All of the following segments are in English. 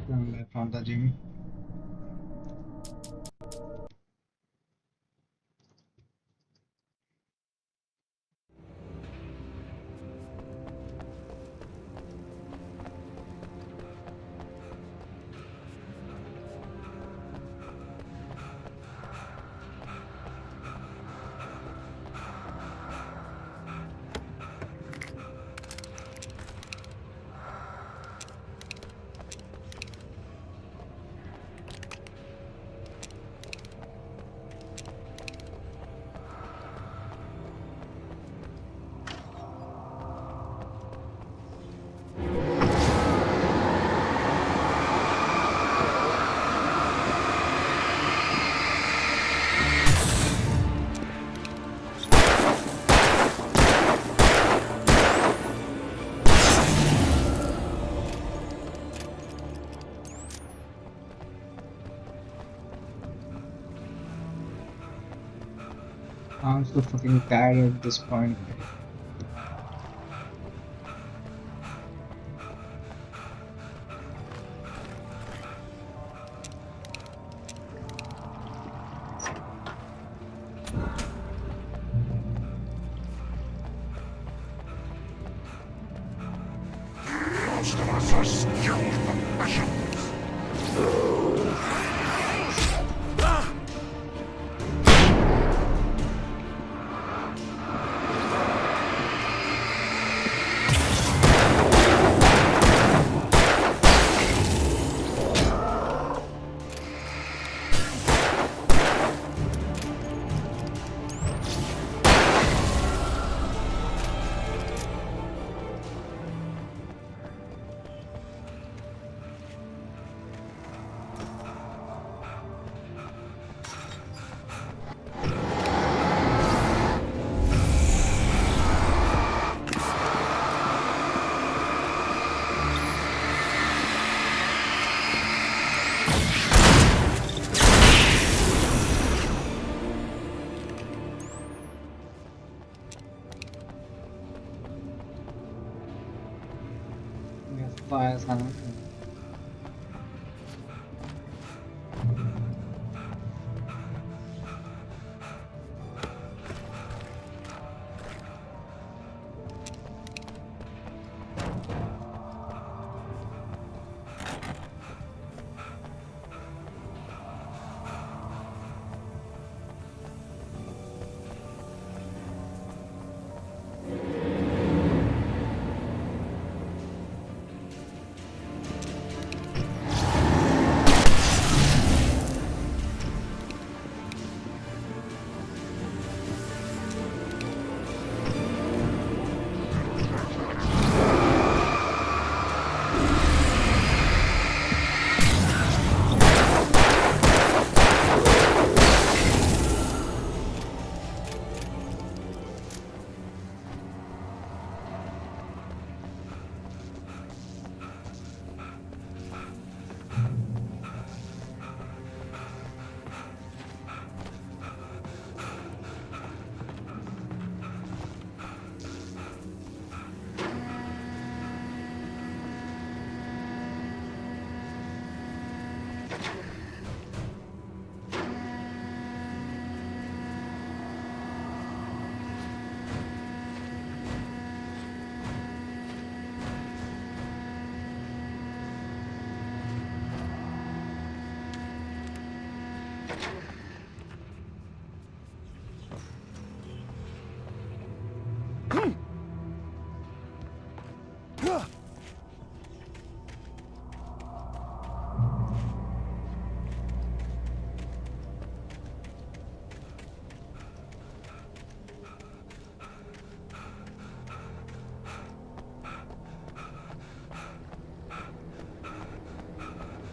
I'm back from the gym. I'm so fucking tired at this point. Most of us are skilled professionals. Fire, huh?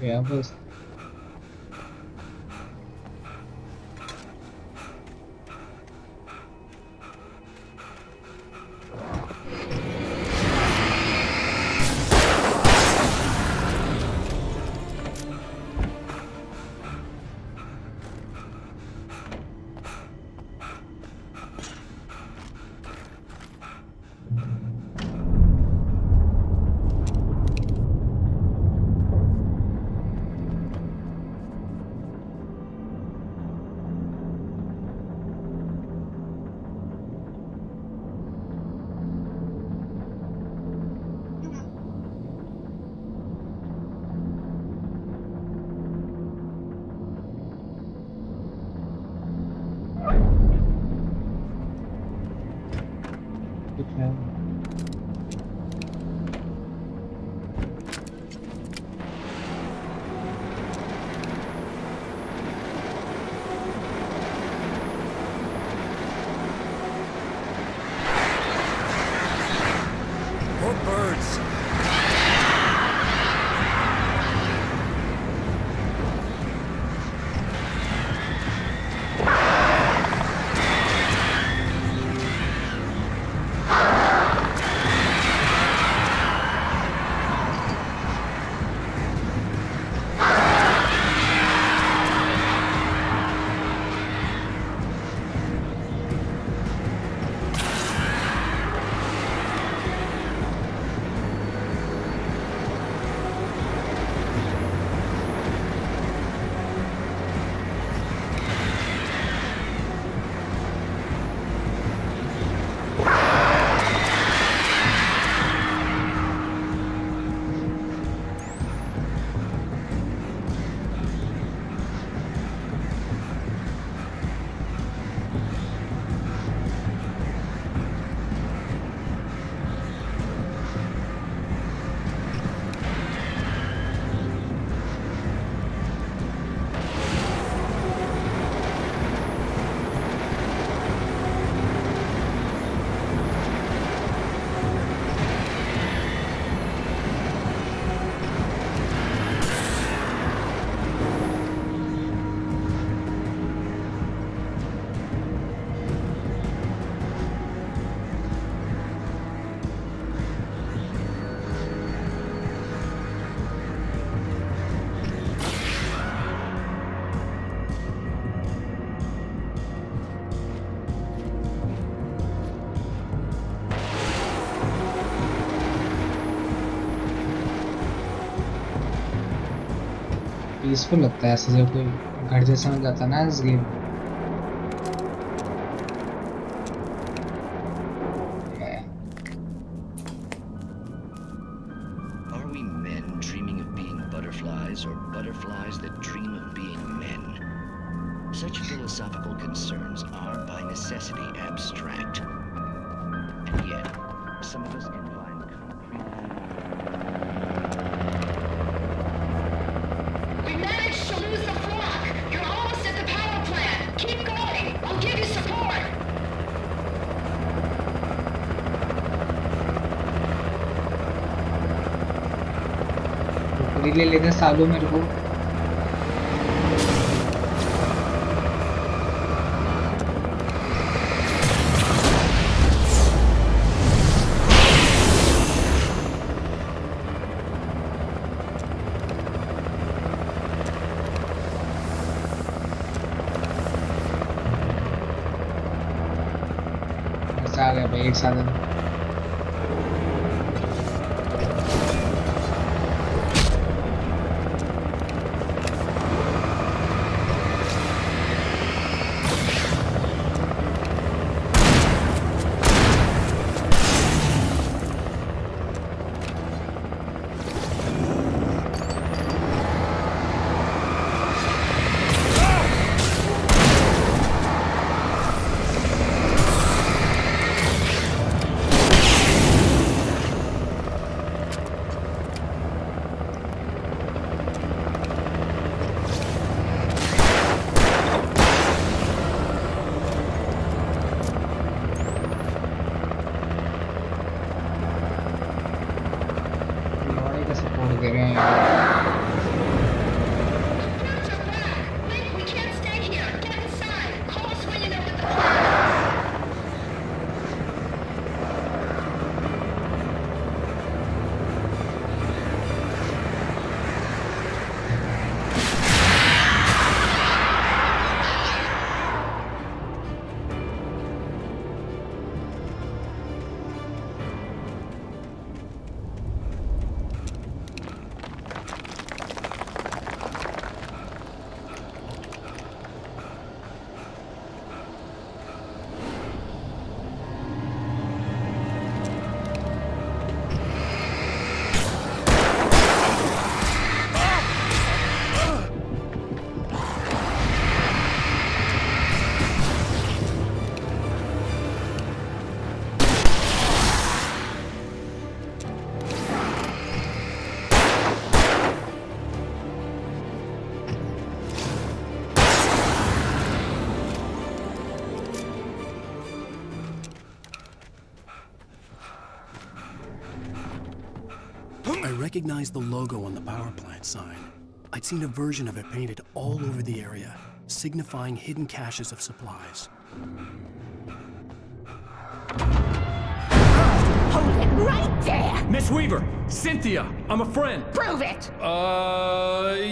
Yeah, was More birds. Peaceful लगता है ऐसे, जब कोई घर जैसा हो जाता है ना इस game. Are we men dreaming of being butterflies, or butterflies that dream of being men? Such philosophical concerns are by necessity abstract. And yet, some of us can find concrete. We managed to lose the flock! You're almost at the power plant! Keep going! I'll give you support! टोकरी ले लेते सालों मेरे को। ऐसा आ गया भाई एक साधन। लौड़े का सपोर्ट दे रहे हैं। Birds are back! Link, we can't stay here! Get inside! Call us when you know what the plan is! I recognized the logo on the power plant sign. I'd seen a version of it painted all over the area, signifying hidden caches of supplies. Hold it right there! Miss Weaver, Cynthia, I'm a friend. Prove it!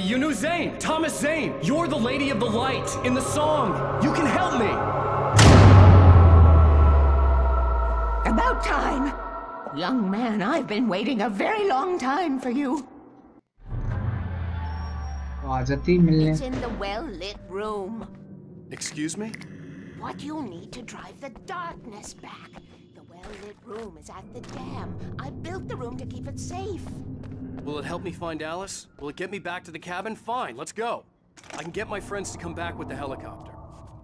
You knew Zane, Thomas Zane. You're the Lady of the Light in the song. You can help me. About time! Young man, I've been waiting a very long time for you. तो आ जाती मिलने. It's in the well-lit room. Excuse me? What you'll need to drive the darkness back. The well-lit room is at the dam. I built the room to keep it safe. Will it help me find Alice? Will it get me back to the cabin? Fine, let's go. I can get my friends to come back with the helicopter.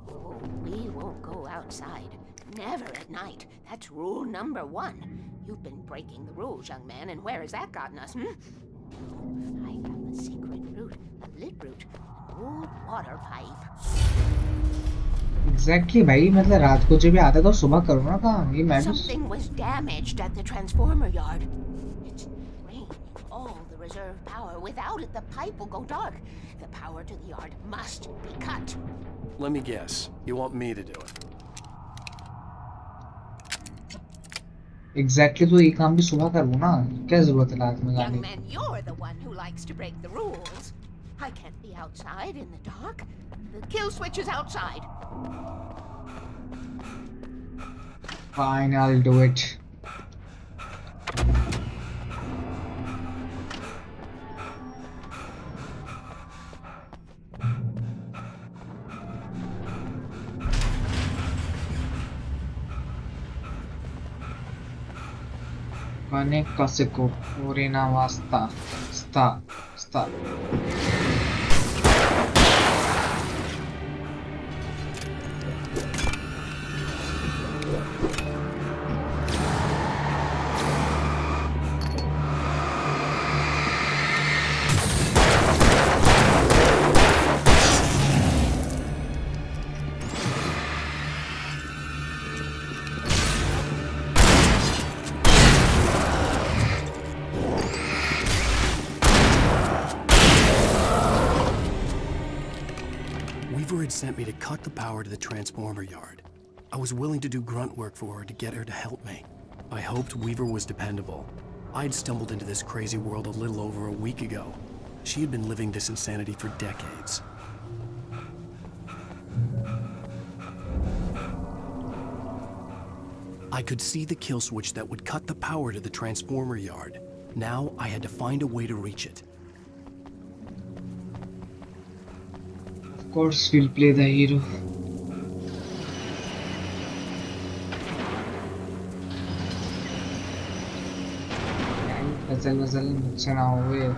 Oh, we won't go outside. Never at night. That's rule number 1. You've been breaking the rules, young man, and where has that gotten us, I have a secret route, a lit route, an old water pipe. Exactly भाई, मतलब रात को जब भी आता तो सुबह करो ना काम. ये मैं भी. Something was damaged at the transformer yard. It's draining all the reserve power. Without it, the pipe will go dark. The power to the yard must be cut. Let me guess. You want me to do it? Exactly, तो ये काम भी सुबह करो ना. क्या जरूरत है रात में Young गाने. man, you're the one who likes to break the rules. I can't be outside in the dark. The kill switch is outside. Fine, I'll do it. Pane Kaseko, Urina Vasta, sta. Weaver had sent me to cut the power to the transformer yard. I was willing to do grunt work for her to get her to help me. I hoped Weaver was dependable. I'd stumbled into this crazy world a little over a week ago. She had been living this insanity for decades. I could see the kill switch that would cut the power to the transformer yard. Now I had to find a way to reach it. Of course, we'll play the hero. Puzzle मुझसे ना हुए.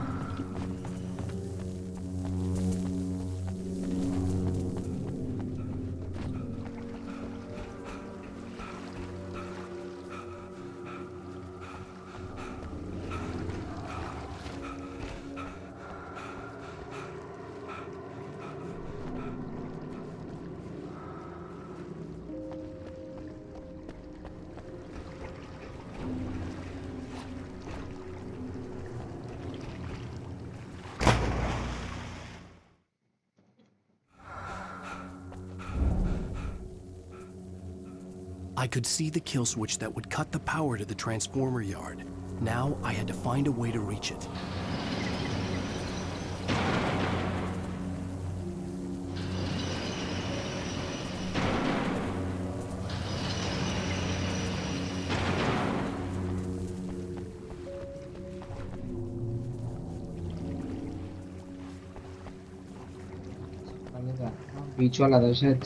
I could see the kill switch that would cut the power to the transformer yard. Now I had to find a way to reach it. बीच वाला था शायद.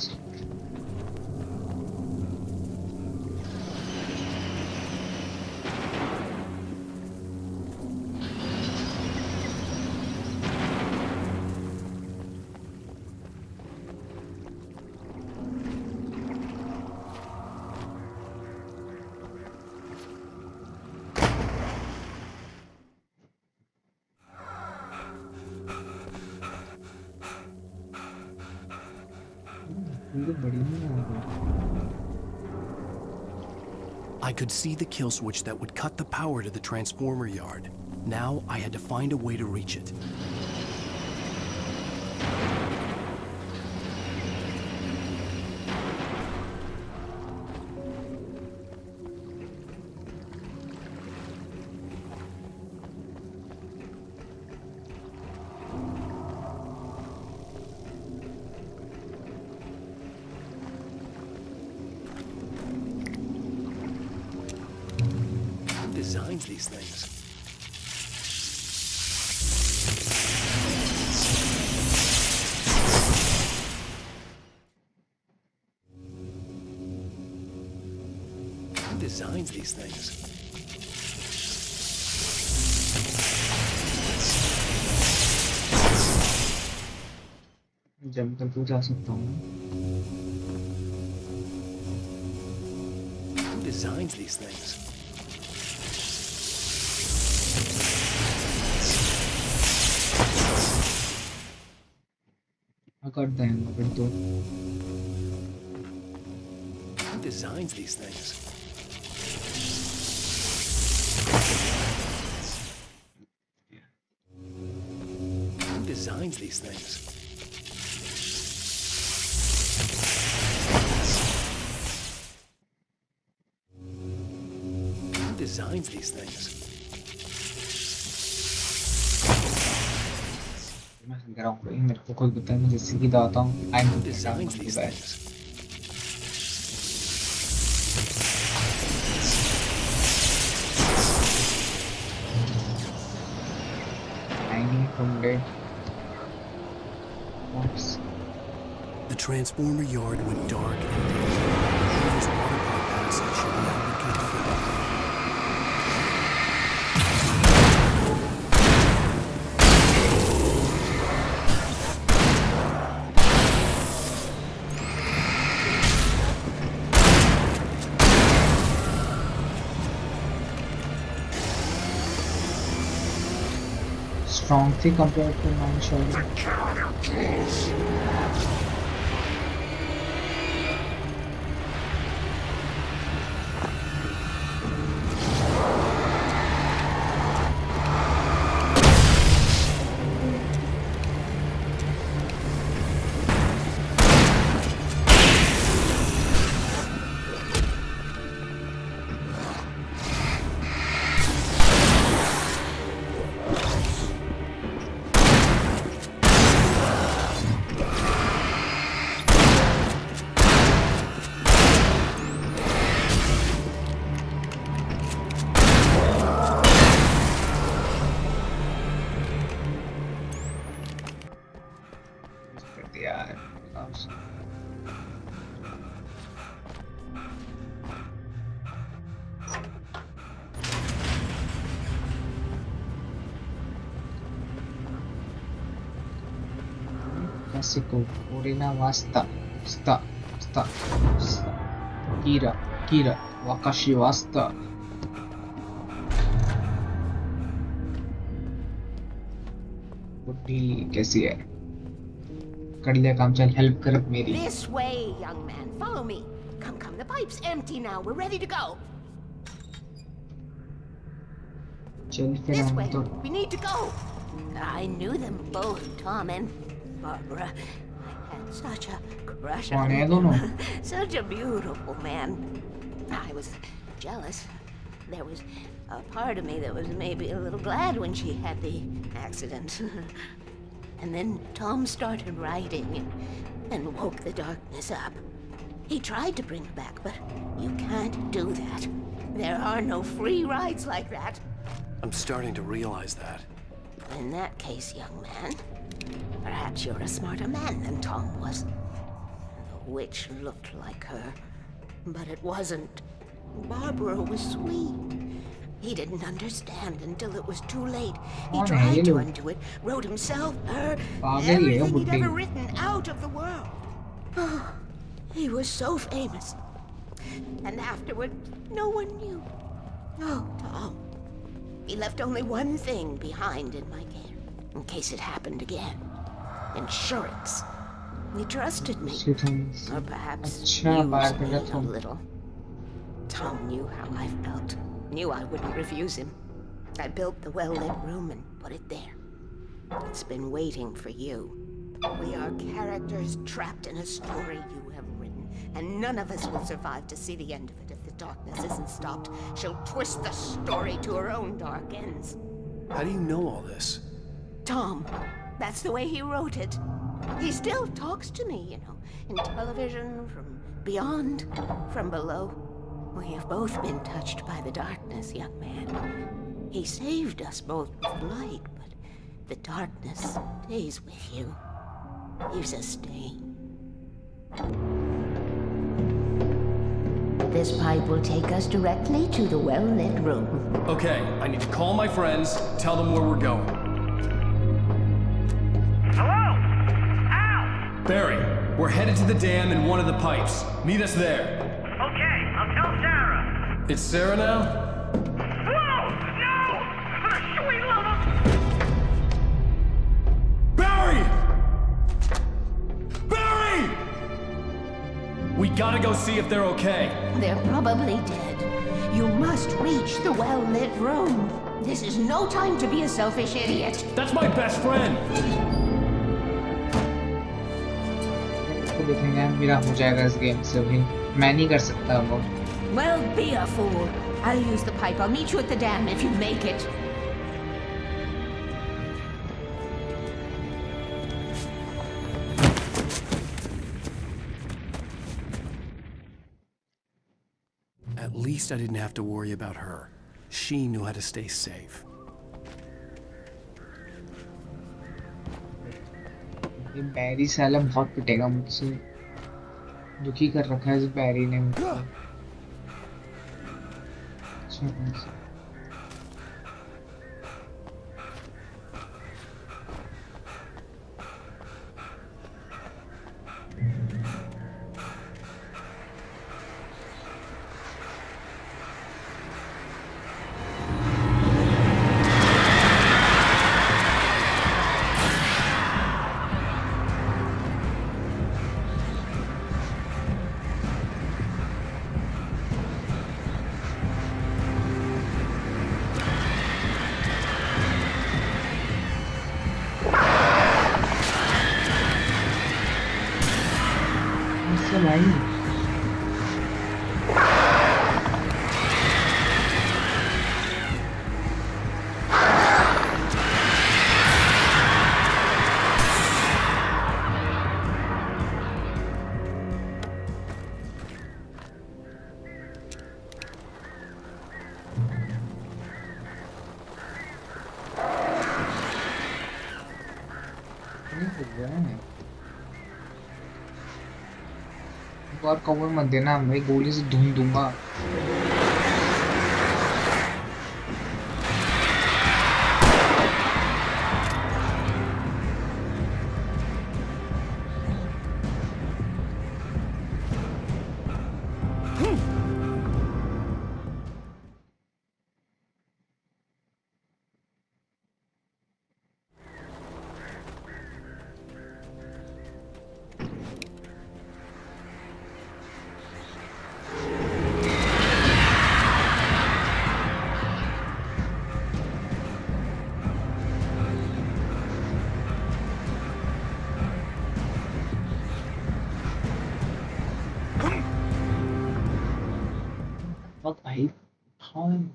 I I could see the kill switch that would cut the power to the transformer yard. Now I had to find a way to reach it. Who designs these things? Who designs these things? जब तक तू जा सकता हूँ Who designs these things? कर देंगे फिर तो Who designs these things? Who designs these things? Who designs these things? मैं समझ रहा हूँ मेरे को कोई बताए मुझे सीधा आता हूँ I Who know designs these things? hanging from dead. Oops. The transformer yard went dark and dim. Hoover's water pipe passage should now be completed. Strong thing compared to mine, surely. Yeah. Classical. Orina wasta. Sta. Kira. Wakashi wasta. बुद्धि कैसी है कर लिया काम चल help कर मेरी This way, young man. Follow me. Come. The pipe's empty now. We're ready to go. चल फिर This हम way. तो We need to go. I knew them both, Tom and Barbara. I had such a crush कौन on है him. दोनों Such a beautiful man. I was jealous. There was a part of me that was maybe a little glad when she had the accident. And then Tom started writing and woke the darkness up. He tried to bring her back, but you can't do that. There are no free rides like that. I'm starting to realize that. In that case, young man, perhaps you're a smarter man than Tom was. The witch looked like her, but it wasn't. Barbara was sweet. He didn't understand until it was too late. He कौन है ये tried to लोग undo it, wrote himself, her, पागल है ये everything he'd बुड्ढी ever written out of the world. Oh, he was so famous. And afterward, no one knew. Oh, Tom. He left only one thing behind in my care, in case it happened again. Insurance. He trusted me. उसकी तुम Or perhaps अच्छा बात used कर me रहा a तुम little. Tom knew how I felt. Knew I wouldn't refuse him. I built the well-lit room and put it there. It's been waiting for you. We are characters trapped in a story you have written, and none of us will survive to see the end of it if the darkness isn't stopped. She'll twist the story to her own dark ends. How do you know all this? Tom, that's the way he wrote it. He still talks to me, you know, in television, from beyond, from below. We have both been touched by the darkness, young man. He saved us both with light, but the darkness stays with you. Leaves a stain. This pipe will take us directly to the well-lit room. Okay, I need to call my friends, tell them where we're going. Hello? Al! Barry, we're headed to the dam in one of the pipes. Meet us there. Okay, I'll tell Sarah. It's Sarah now? Whoa! No! For the sweet love of... Barry! Barry! We gotta go see if they're okay. They're probably dead. You must reach the well-lit room. This is no time to be a selfish idiot. That's my best friend. तो देखेंगे मेरा हो जाएगा इस game से भी मैं नहीं कर सकता वो Well, be a fool. I'll use the pipe. I'll meet you at the dam if you make it. At least I didn't have to worry about her. She knew how to stay safe. ये बैरी साला बहुत पिटेगा मुझसे दुखी कर रखा है इस बैरी ने मुझको भाई और कवर मत देना भाई गोली से धूम दूंगा Fuck, I hate time.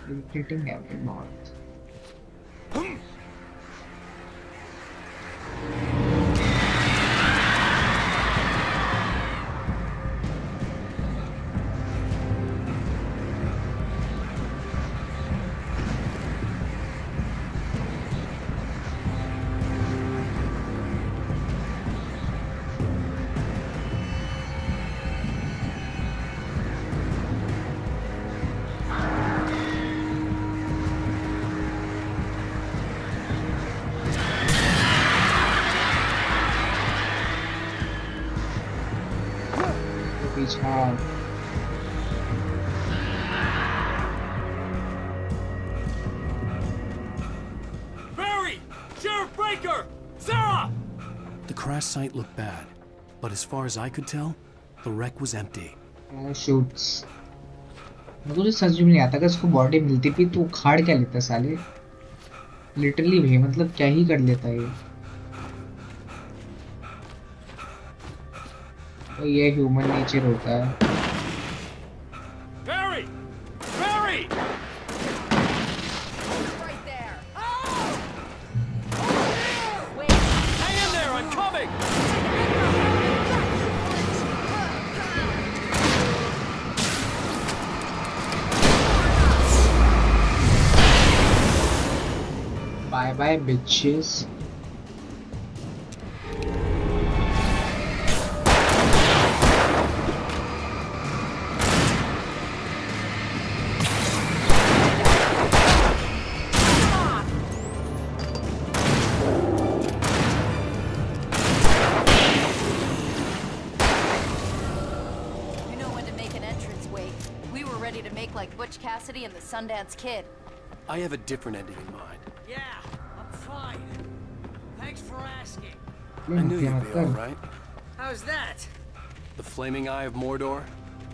Irritating every month. Hard. Barry! Sheriff Breaker! Sarah! The crash site looked bad. But as far as I could tell, the wreck was empty. Parachutes मुझे तो सच में नहीं आता, अगर उसको बॉडी मिलती भी तो उखाड़ क्या लेता साले, लिटरली भाई, मतलब क्या ही कर लेता ये। तो ये ह्यूमन नेचर होता है। Barry! Barry! Right there. Oh! Wait. Hang in there, I'm coming! Bye bye bitches. Cassidy and the Sundance Kid. I have a different ending in mind. Yeah, I'm fine. Thanks for asking. I knew you'd be alright. How's that? The flaming eye of Mordor?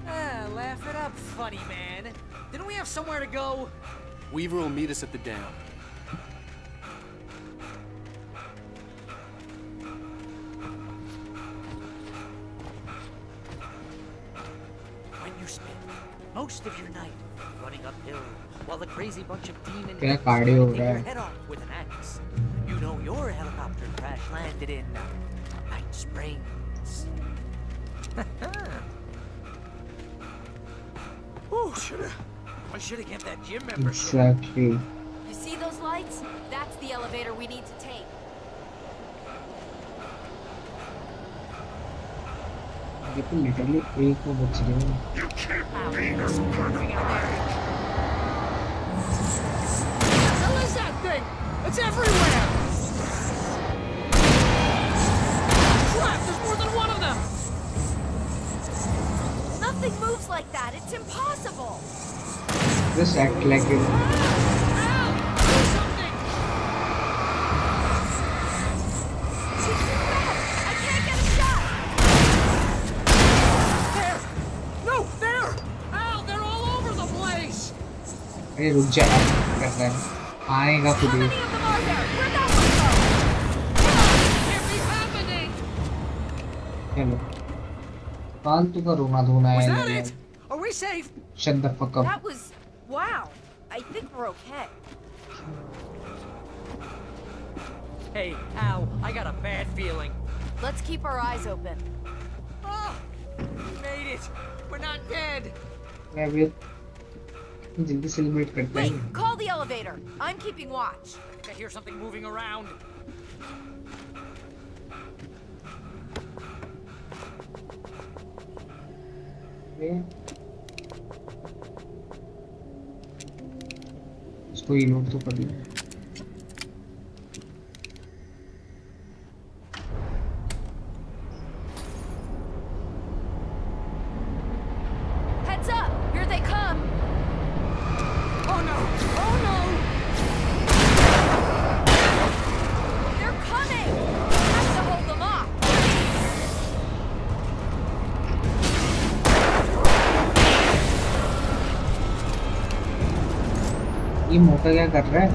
Ah, laugh it up, funny man. Didn't we have somewhere to go? Weaver will meet us at the dam. When you spend most of your night running uphill while the crazy bunch of demons क्या try cardio to हो take रहा your है? head off with an axe, you know your helicopter crash landed in Night Springs. Oh, I should have kept that gym membership. Exactly. You see those lights? That's the elevator we need to take. ये तो literally एक वो बच रही है। You can't be this perfect. What the hell is that thing? It's everywhere! Crap, there's more than one of them! Nothing moves like that. It's impossible. Just act like it. Ow! Do something! She's too fast. I can't get a shot. There! No, there! Ow, they're all over the place! अरे रुक जा, कर रहा है, आएगा खुद How he. many of them are there? Where'd that one go? It can't be happening! चलो, फालतू का रोना धोना Was है that यार। it? Are we safe? Shut the fuck up. That was... Wow. I think we're okay. Hey, ow, I got a bad feeling. Let's keep our eyes open. Oh! We made it! We're not dead! मैं भी जल्दी celebrate करते Wait, हैं। call the elevator. I'm keeping watch. I hear something moving around. इसको ही note तो कर लिया। Heads up! Here they come! Oh no! Oh no! They're coming! Have to hold them off. ये मोटा क्या कर रहा है?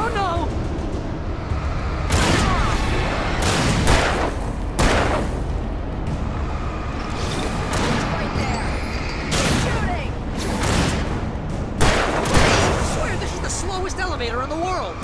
Oh no! Right there. Shooting! I swear this is the slowest elevator in the world!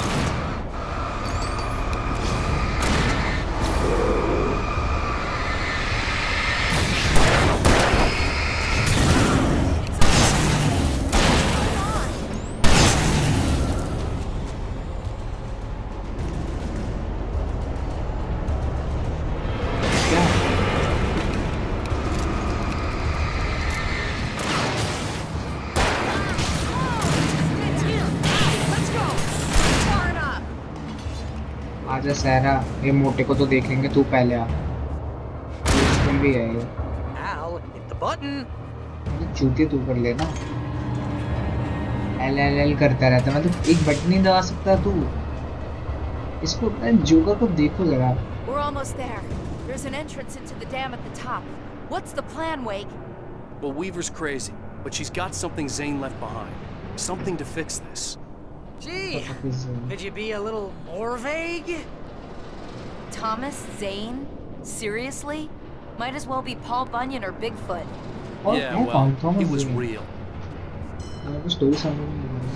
क्या? It's here! Let's go! Far enough! आजा सहरा, ये मोटे को तो देख लेंगे, तू पहले आ। तुम भी है ये। Ow, hit the button! ये चूतिया तू कर लेना। एल एल एल करता रहता है, मतलब एक बटन नहीं दबा सकता तू। इसको जोकर को देखो जरा, We're almost there. There's an entrance into the dam at the top. What's the plan, Wake? Well, Weaver's crazy, but she's got something Zane left behind. Something to fix this. Gee, Because, could you be a little more vague? Thomas Zane? Seriously? Might as well be Paul Bunyan or Bigfoot. और Yeah, क्या well, कौन था it was मुझे real. वो story समझ में नहीं आई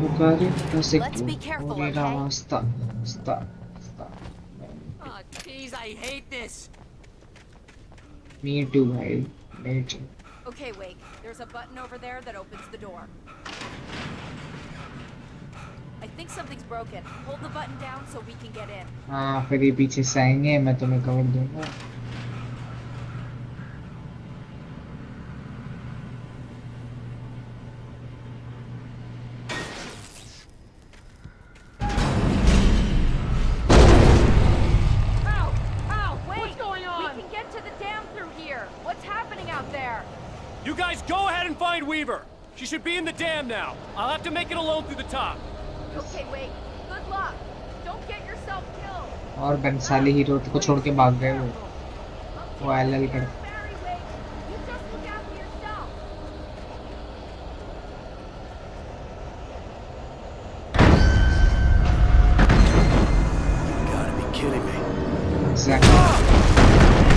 वो कह रहे कैसे Let's be careful, और ये okay? रास्ता रास्ता रास्ता Oh, jeez, I hate this. me too भाई me too Okay, Wake. There's a button over there that opens the door. I think something's broken. Hold the button down so we can get in. हाँ फिर ये पीछे से आएंगे मैं तुम्हें cover दूंगा Ow! Ow! Wait! What's going on? We can get to the dam through here. What's happening out there? You guys go ahead and find Weaver. She should be in the dam now. I'll have to make it alone through the top. Okay, Wake. Good luck. Don't get yourself killed. और Bhansali hero को छोड़ के भाग गए वो LL कर Barry, Wake. You just look after yourself. You gotta be kidding me. Exactly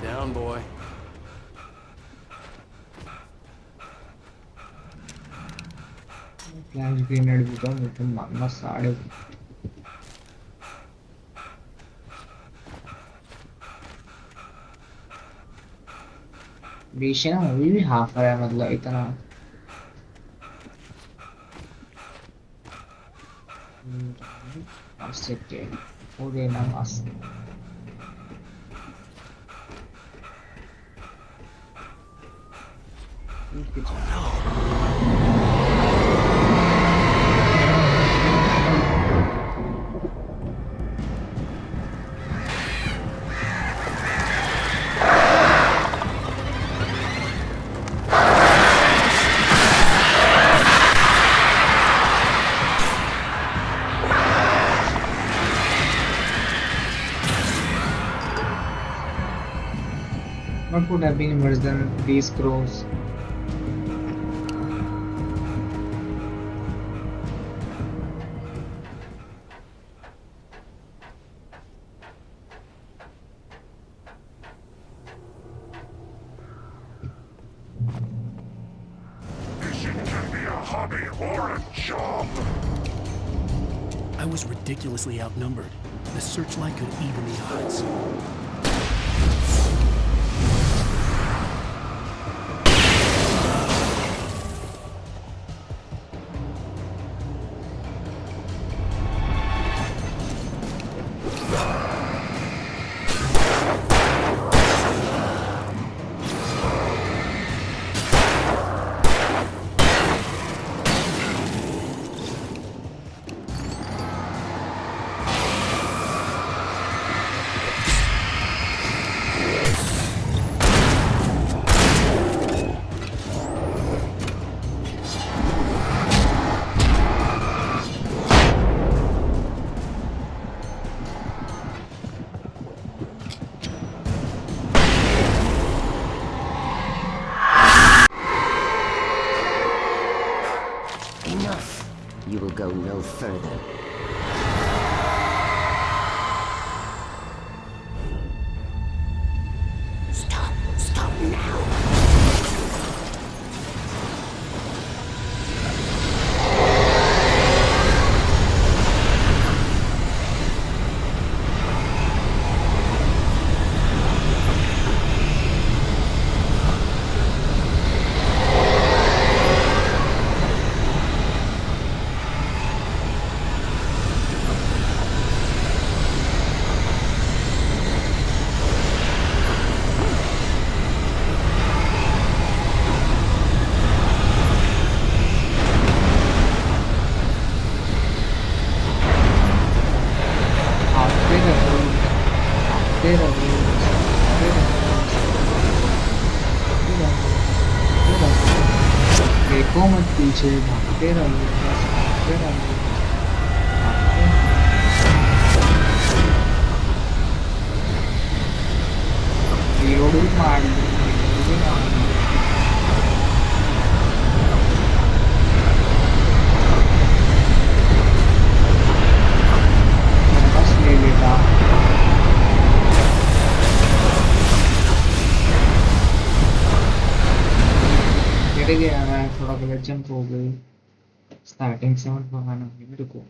Down, boy. Flash grenade भी तो मुझे मारना साड़े बीच ना अभी भी हाफ है मतलब इतना मस्त है पूरे ना मस्त What would have been worse than these crows? Fishing can be a hobby or a job. I was ridiculously outnumbered. The searchlight could even the odds. Enough. You will go no further. Stop. Stop now. देखो मत पीछे, भागते रहो बस, भागते रहो, भागते रहो। रीलोड भी मार ली, रीलोड भी मार ली। बस ले लेता। गिर गया मैं, थोड़ा गलत जंप हो गई। स्टार्टिंग से मत भगाना मेरे को।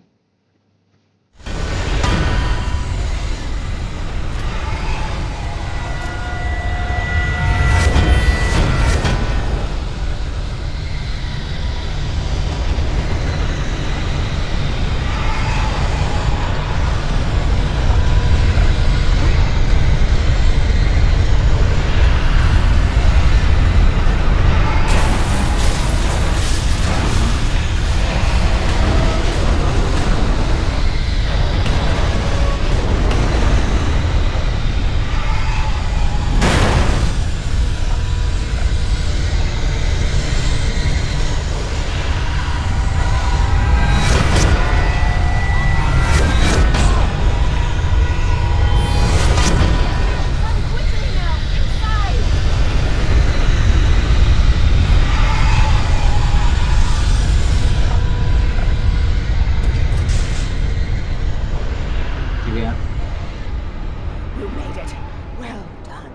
You made it. Well done.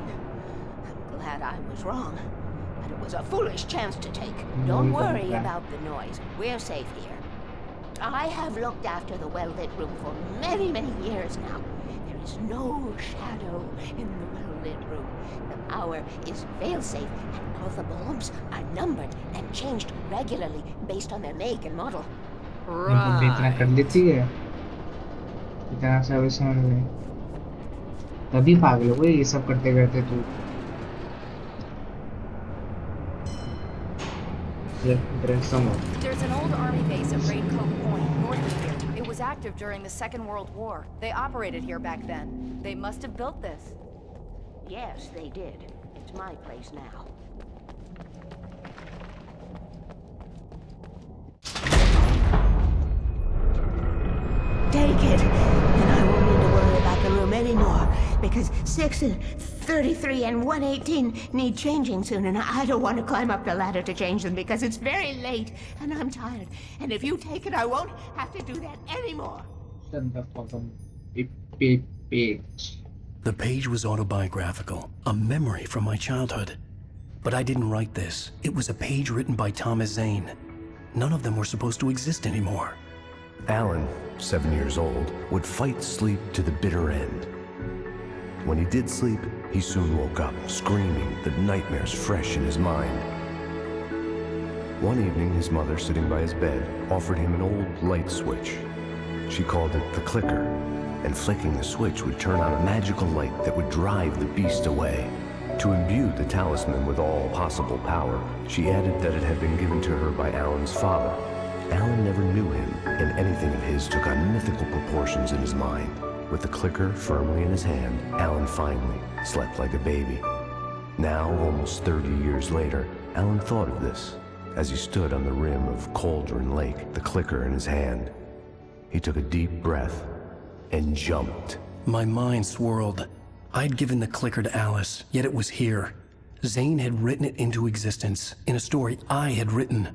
I'm glad I was wrong. But it was a foolish chance to take. Don't worry about the noise. We're safe here. I have looked after the well-lit room for many, many years now. There is no shadow in the well-lit room. The power is fail-safe, and all the bulbs are numbered and changed regularly based on their make and model. इतना कर लेती है, इतना सब समझ में, तभी पागल हो ये सब करते करते तू। There's an old army base at Raincoat Point, north of here. It was active during the Second World War. They operated here back then. They must have built this. Yes, they did. It's my place now. Take it, and I won't need to worry about the room anymore, because 6 and 33 and 118 need changing soon, and I don't want to climb up the ladder to change them because it's very late, and I'm tired. And if you take it, I won't have to do that anymore. The page was autobiographical, a memory from my childhood. But I didn't write this. It was a page written by Thomas Zane. None of them were supposed to exist anymore. Alan, 7 years old, would fight sleep to the bitter end. When he did sleep, he soon woke up, screaming, the nightmares fresh in his mind. One evening, his mother, sitting by his bed, offered him an old light switch. She called it the clicker, and flicking the switch would turn on a magical light that would drive the beast away. To imbue the talisman with all possible power, she added that it had been given to her by Alan's father. Alan never knew him, and anything of his took on mythical proportions in his mind. With the clicker firmly in his hand, Alan finally slept like a baby. Now, almost 30 years later, Alan thought of this as he stood on the rim of Cauldron Lake, the clicker in his hand. He took a deep breath and jumped. My mind swirled. I'd given the clicker to Alice, yet it was here. Zane had written it into existence, in a story I had written.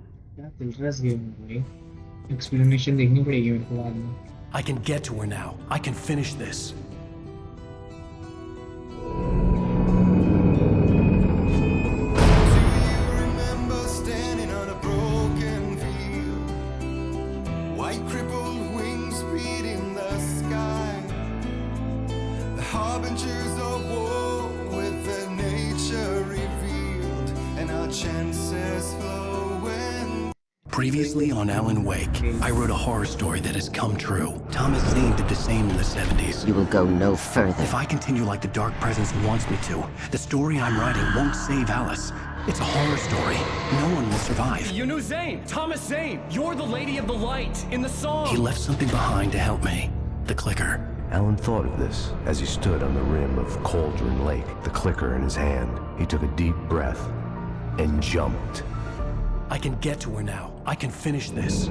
Explanation देखनी पड़ेगी मेरे को बाद में. I can get to her now. I can finish this. Previously on Alan Wake, I wrote a horror story that has come true. Thomas Zane did the same in the 70s. You will go no further. If I continue like the Dark Presence wants me to, the story I'm writing won't save Alice. It's a horror story. No one will survive. You knew Zane! Thomas Zane! You're the Lady of the Light in the song! He left something behind to help me. The clicker. Alan thought of this as he stood on the rim of Cauldron Lake, the clicker in his hand. He took a deep breath and jumped. I can get to her now. I can finish this.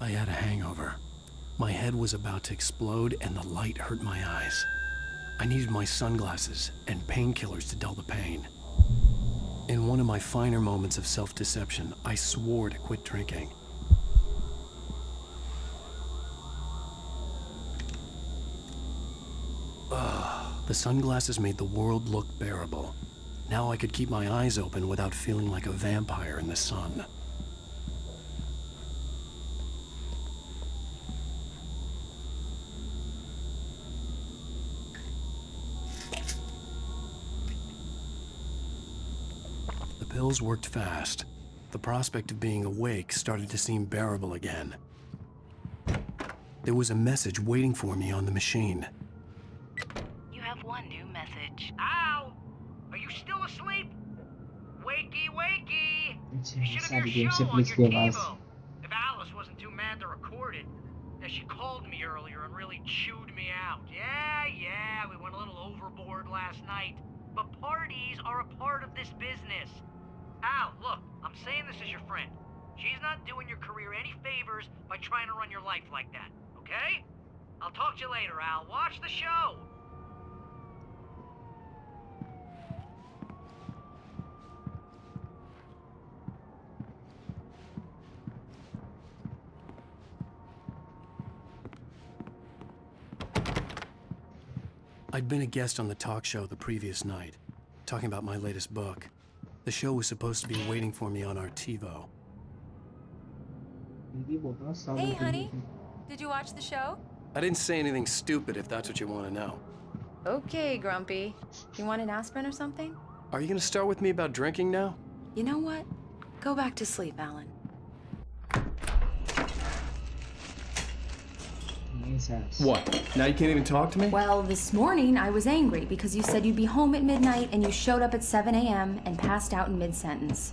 I had a hangover. My head was about to explode and the light hurt my eyes. I needed my sunglasses and painkillers to dull the pain. In one of my finer moments of self-deception, I swore to quit drinking. The sunglasses made the world look bearable. Now I could keep my eyes open without feeling like a vampire in the sun. The pills worked fast. The prospect of being awake started to seem bearable again. There was a message waiting for me on the machine. You have one new message. Ow! Are you still asleep? Wakey, wakey! अच्छा, You should have सारी your game से show on police your की आवाज. TiVo. If Alice wasn't too mad to record it. Now, she called me earlier and really chewed me out. Yeah, we went a little overboard last night. But parties are a part of this business. Al, look, I'm saying this as your friend. She's not doing your career any favors by trying to run your life like that, okay? I'll talk to you later, Al. Watch the show. I'd been a guest on the talk show the previous night, talking about my latest book. The show was supposed to be waiting for me on our TiVo. Hey, honey. Did you watch the show? I didn't say anything stupid if that's what you want to know. Okay, Grumpy. You want an aspirin or something? Are you going to start with me about drinking now? You know what? Go back to sleep, Alan. What? Now you can't even talk to me? Well, this morning I was angry because you said you'd be home at midnight and you showed up at 7 a.m. and passed out in mid-sentence.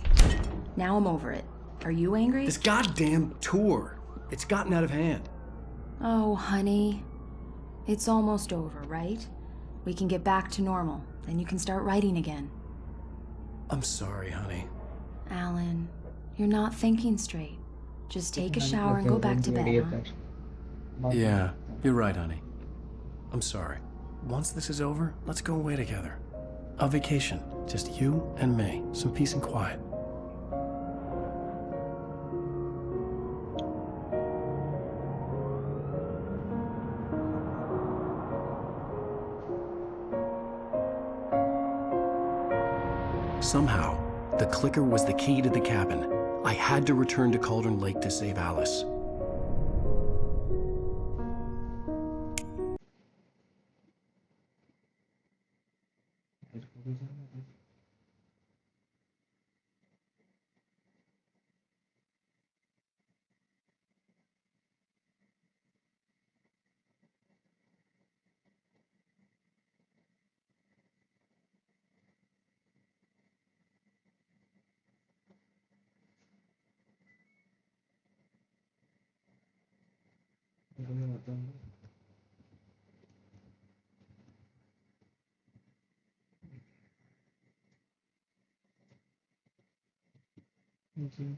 Now I'm over it. Are you angry? This goddamn tour. It's gotten out of hand. Oh, honey. It's almost over, right? We can get back to normal. Then you can start writing again. I'm sorry, honey. Alan, you're not thinking straight. Just take a shower and go back to bed, huh? Yeah, you're right, honey. I'm sorry. Once this is over, let's go away together. A vacation. Just you and me. Some peace and quiet. Somehow, the clicker was the key to the cabin. I had to return to Cauldron Lake to save Alice.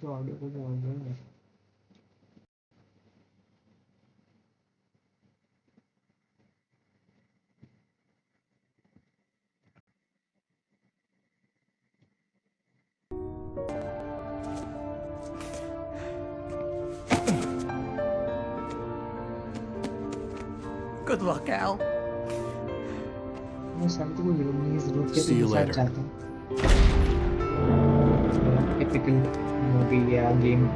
तो audio को बोल रहे हैं Good luck, Al. मैं शांति को जरूरत के See you साथ later. चाहता हूँ टिपिकल मूवी या game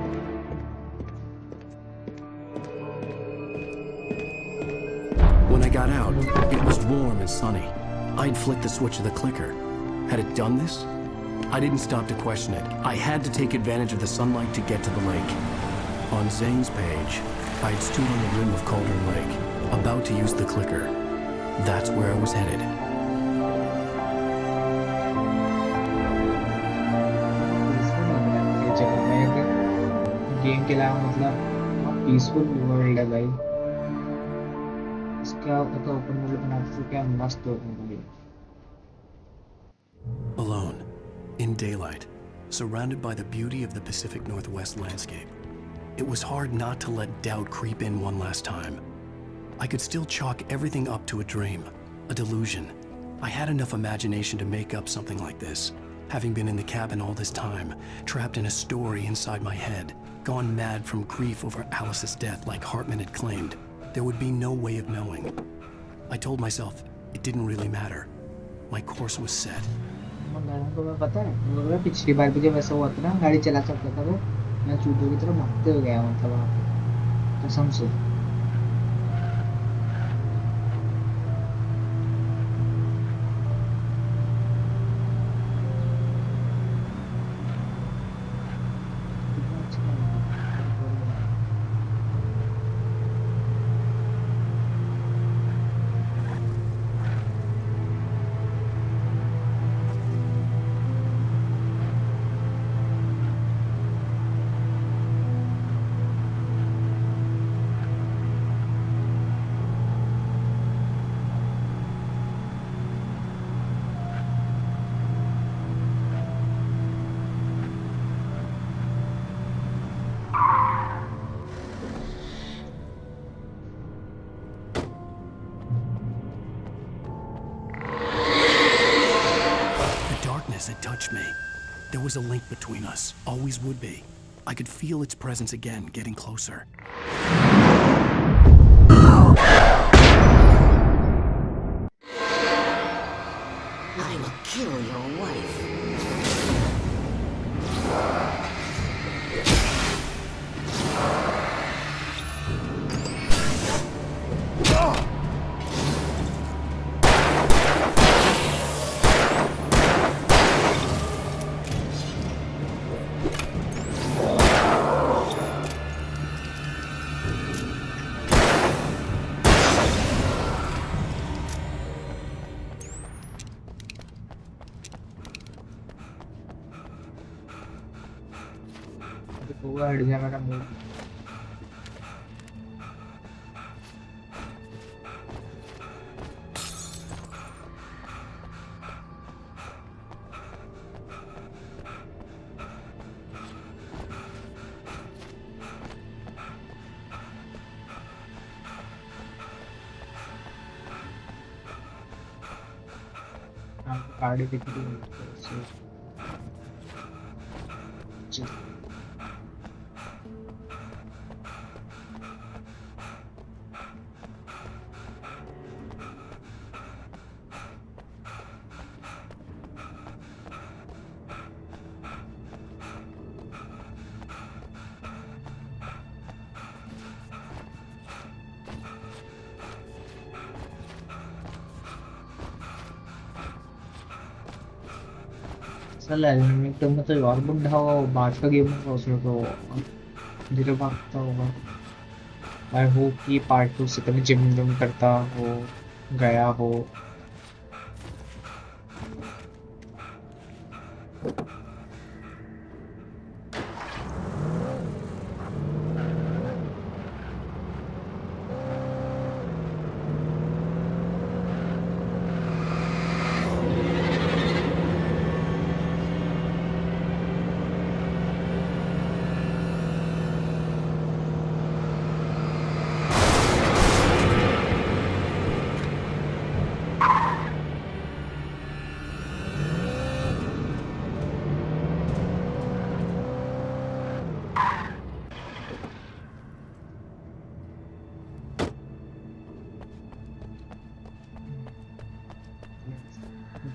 When I got out, it was warm and sunny. I'd flicked the switch of the clicker. Had it done this? I didn't stop to question it. I had to take advantage of the sunlight to get to the lake. On Zane's page, I had stood on the rim of Cauldron Lake, about to use the clicker. That's where I was headed. Game के अलावा मतलब peaceful world है भाई. इसका open world बनाते तो क्या मस्त होगा. Alone, in daylight, surrounded by the beauty of the Pacific Northwest landscape, it was hard not to let doubt creep in one last time. I could still chalk everything up to a dream, a delusion. I had enough imagination to make up something like this, having been in the cabin all this time, trapped in a story inside my head, gone mad from grief over Alice's death like Hartman had claimed. There would be no way of knowing. I told myself it didn't really matter. My course was set. मैं पता है वो पिछली बार भी जब ऐसा हुआ था ना गाड़ी चला सकता था वो मैं चूतों की तरह भागते हो गया मतलब वहाँ पे कसम से. Had touched me. There was a link between us, always would be. I could feel its presence again, getting closer. I will kill your wife. वो हट गया मेरा मूड. गाड़ी दिख रही है. साला एकदम मतलब और बुढ़ा हुआ वो बात का गेम होगा उसमें तो धीरे भागता होगा. आई होप कि पार्ट 2 से कभी जिम विम करता हो गया हो.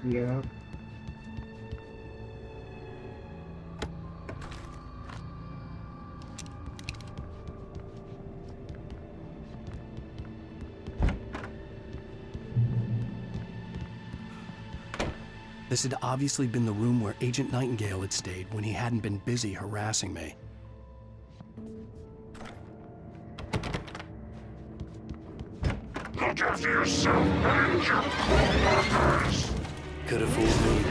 Yeah. This had obviously been the room where Agent Nightingale had stayed when he hadn't been busy harassing me. Look after yourself and your co-workers! Could have fooled me.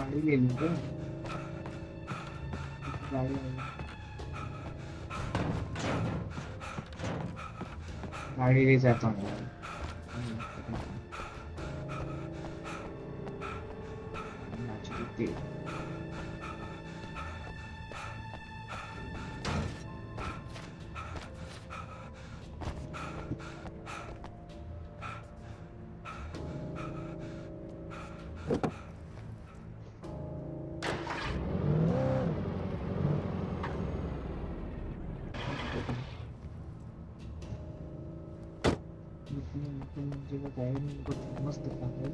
गाड़ी ले लूँ क्या? गाड़ी गाड़ी ले जाता हूँ यार। मुझे बताया नहीं, कुछ मस्त था भाई।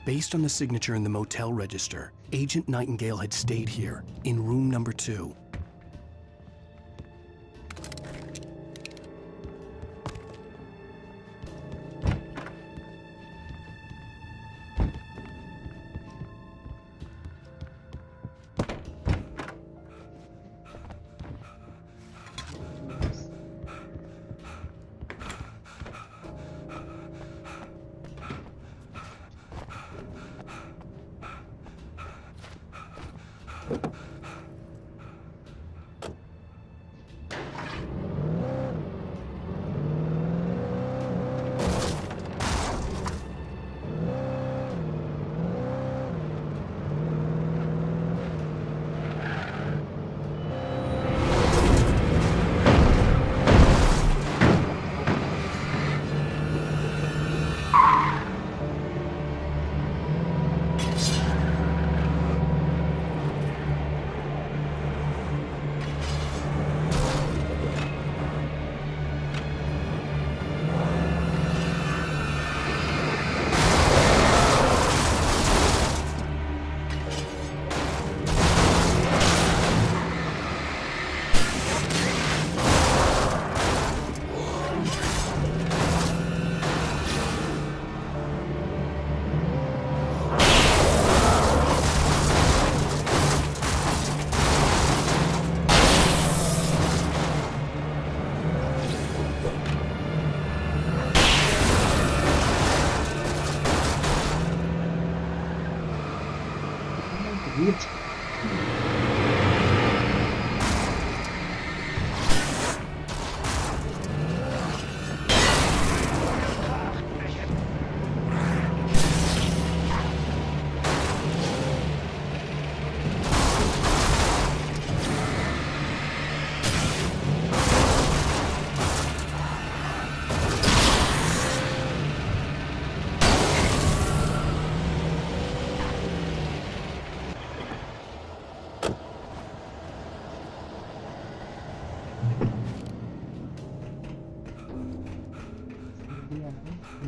Based on the signature in the motel register, Agent Nightingale had stayed here, in room number 2. Great.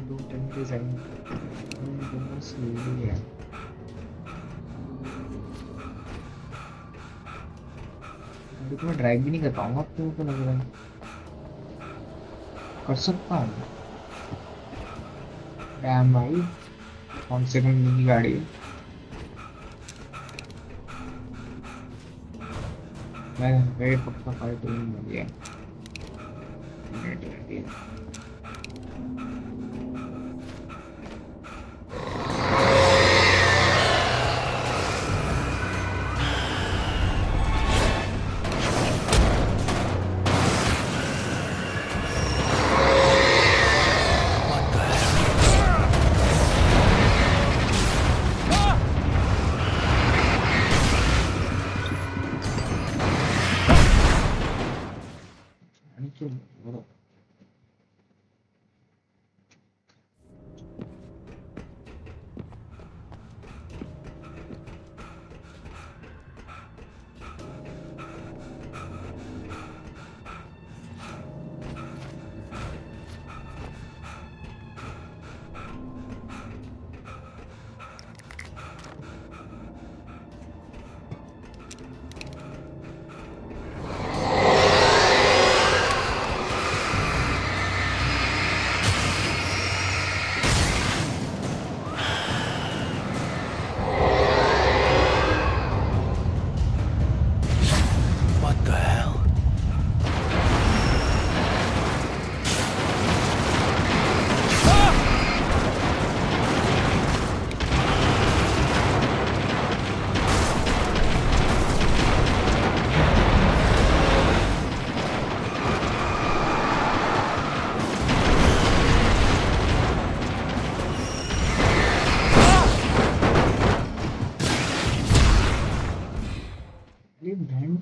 दो टन डिजाइन दोनों स्लीव है। अभी तो मैं ड्राइव भी नहीं कर पाऊंगा, अब तो लग रहा है कर सकता हूँ। डैम भाई, कौन से कंपनी की गाड़ी है? मैं वेट पक्का फाइट मिल गया। बैंड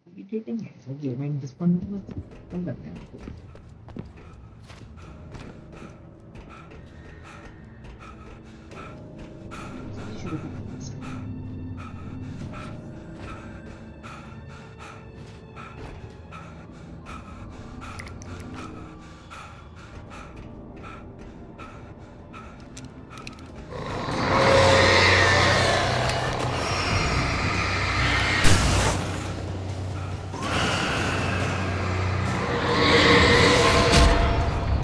इरिटेटिंग है सर गेमिंग दिस वन कम करते हैं आपको शुरू करते हैं सर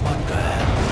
What the hell?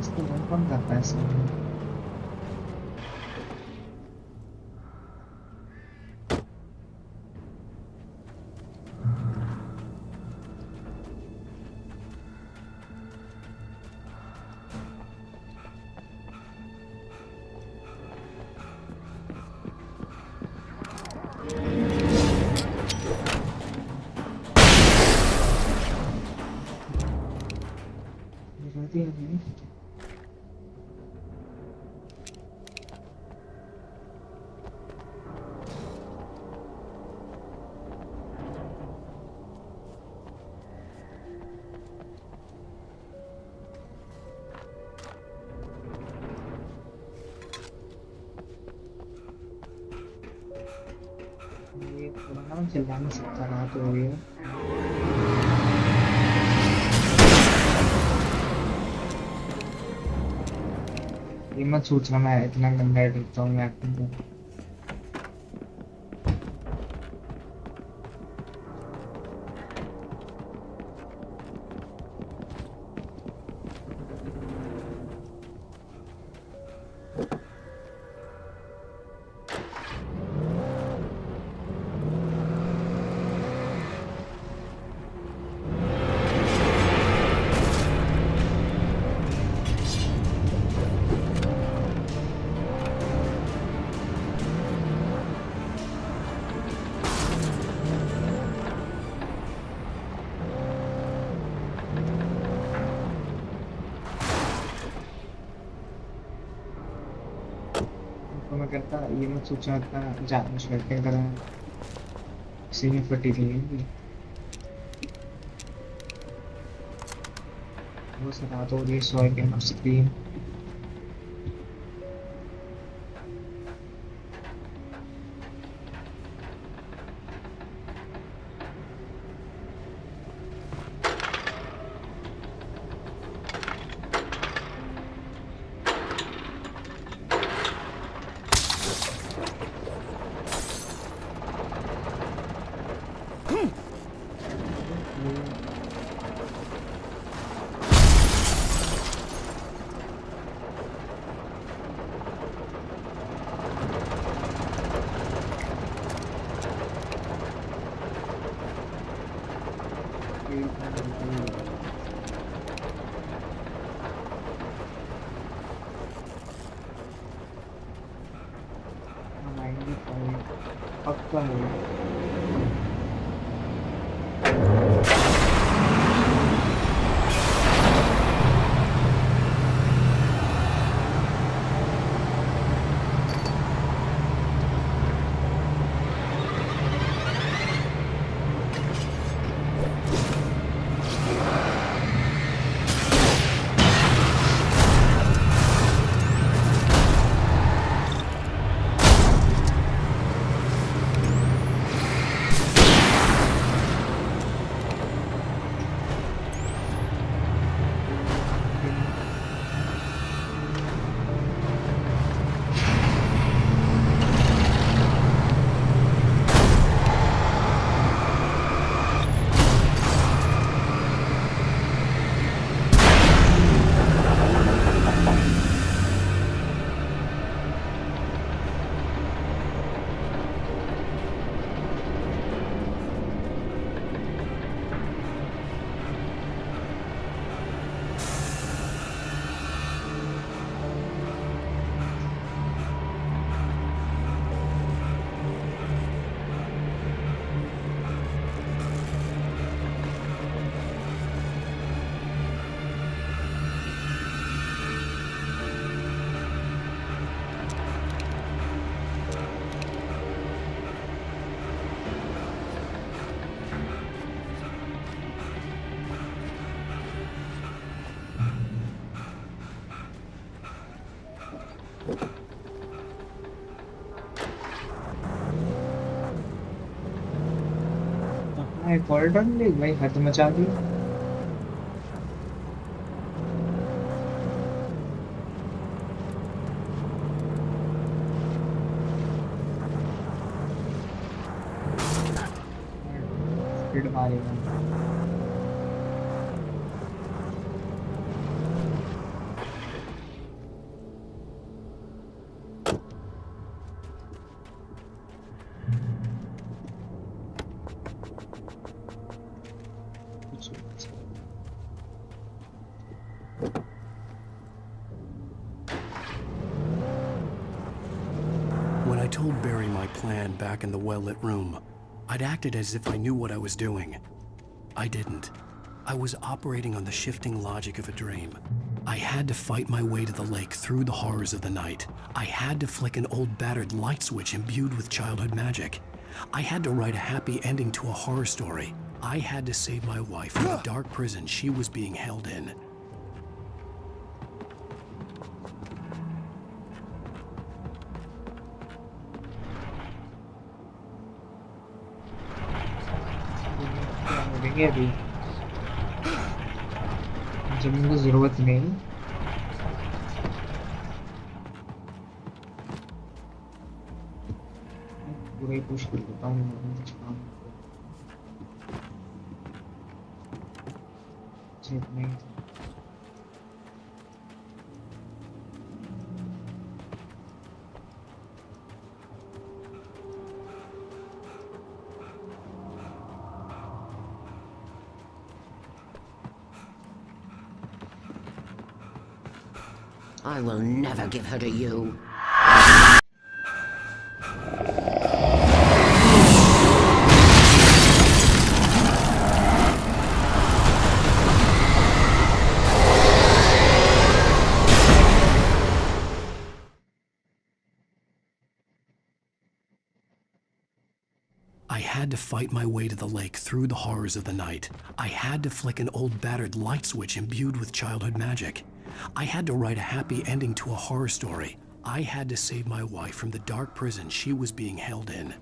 इसको कौन करता है ऐसा? ये पुराना चिल्ला नहीं सकता ना तो ये मत सोचना मैं इतना गंदा दिखता हूँ मैं एक्टिंग को। तो मैं कहता ये मत सोचना इतना ज़्यादा शर्टें करा इसी में फटी थी वो सरा तो ये सॉय के ऑफ स्क्रीन पक्का है कॉरिडोर में भाई हद मचा दी स्पीड मारेगा I told Barry my plan back in the well-lit room, I'd acted as if I knew what I was doing. I didn't. I was operating on the shifting logic of a dream. I had to fight my way to the lake through the horrors of the night. I had to flick an old battered light switch imbued with childhood magic. I had to write a happy ending to a horror story. I had to save my wife from the dark prison she was being held in. देंगे अभी जमीन को जरूरत नहीं पूरा ही push कर देता हूँ मैं कुछ काम चेक नहीं I will never give her to you. I had to fight my way to the lake through the horrors of the night. I had to flick an old battered light switch imbued with childhood magic. I had to write a happy ending to a horror story. I had to save my wife from the dark prison she was being held in.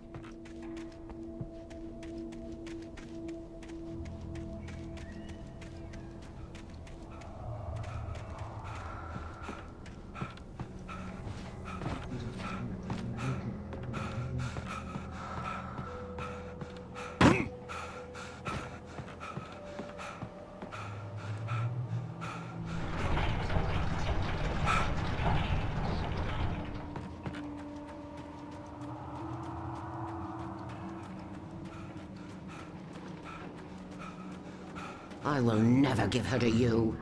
I will never give her to you.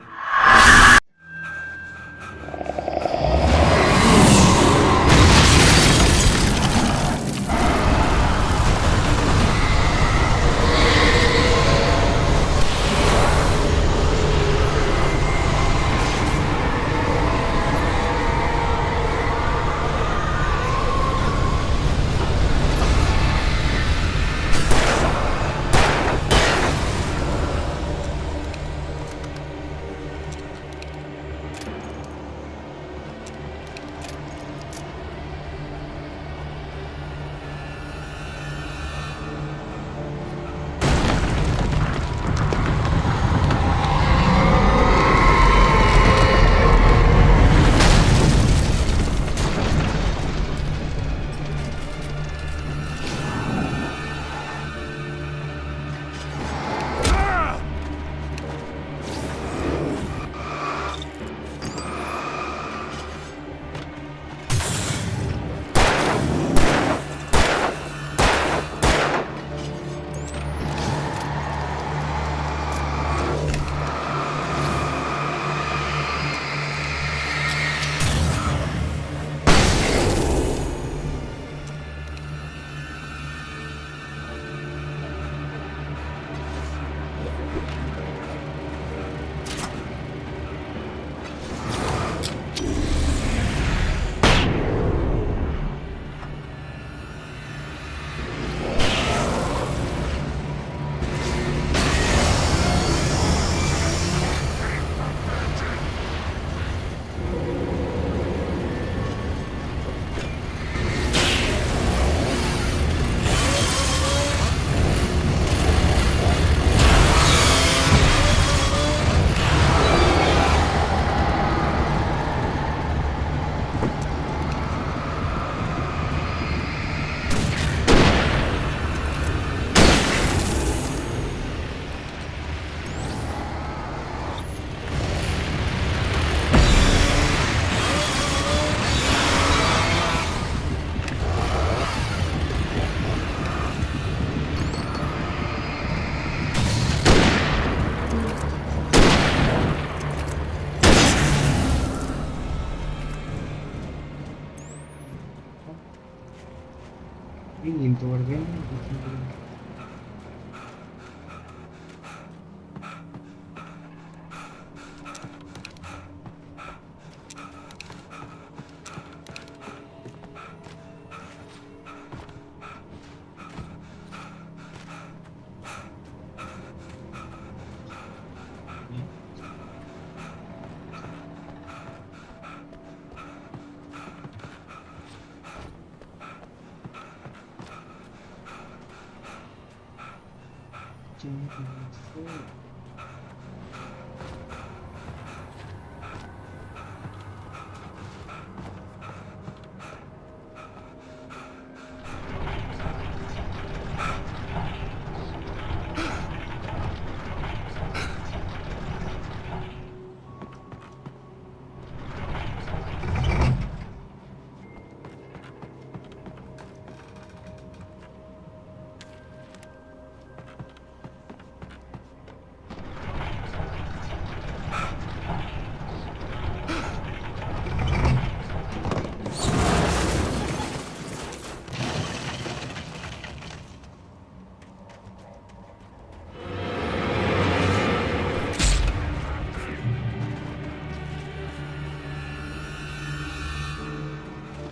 नींद तो पड़ गई।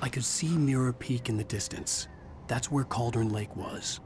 I could see Mirror Peak in the distance. That's where Cauldron Lake was.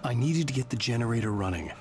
I needed to get the generator running.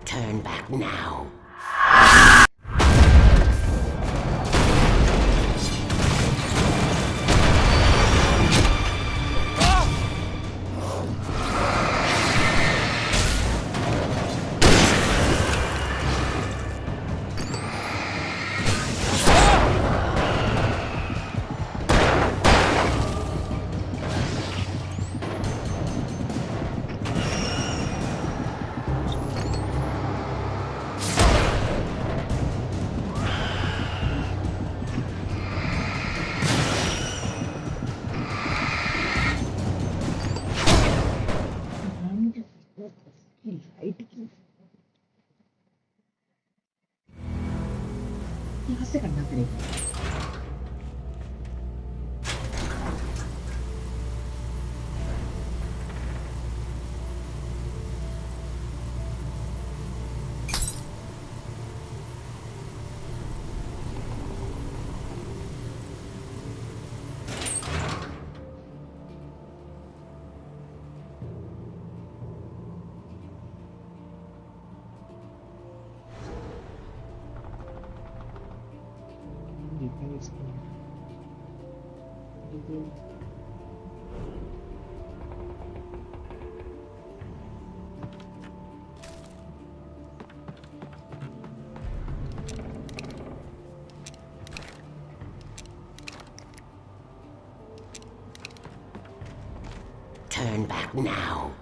Turn back now. यहाँ से करना पड़ेगा। Turn back now.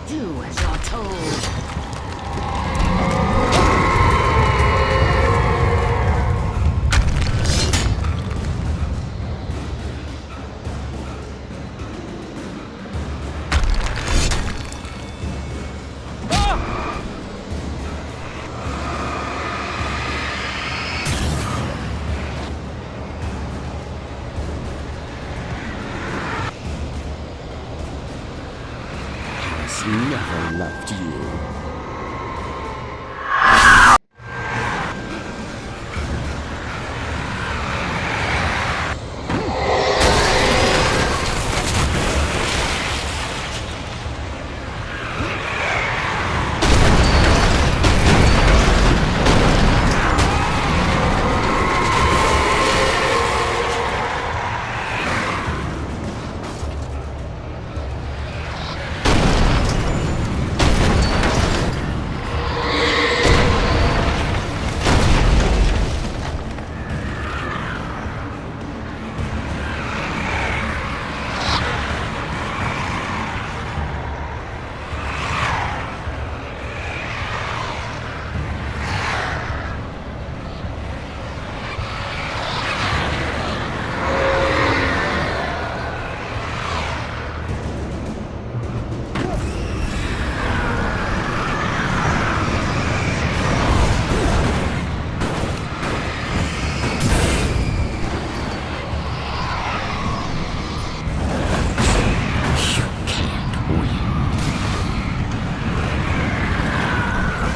Do as you're told. Never loved you.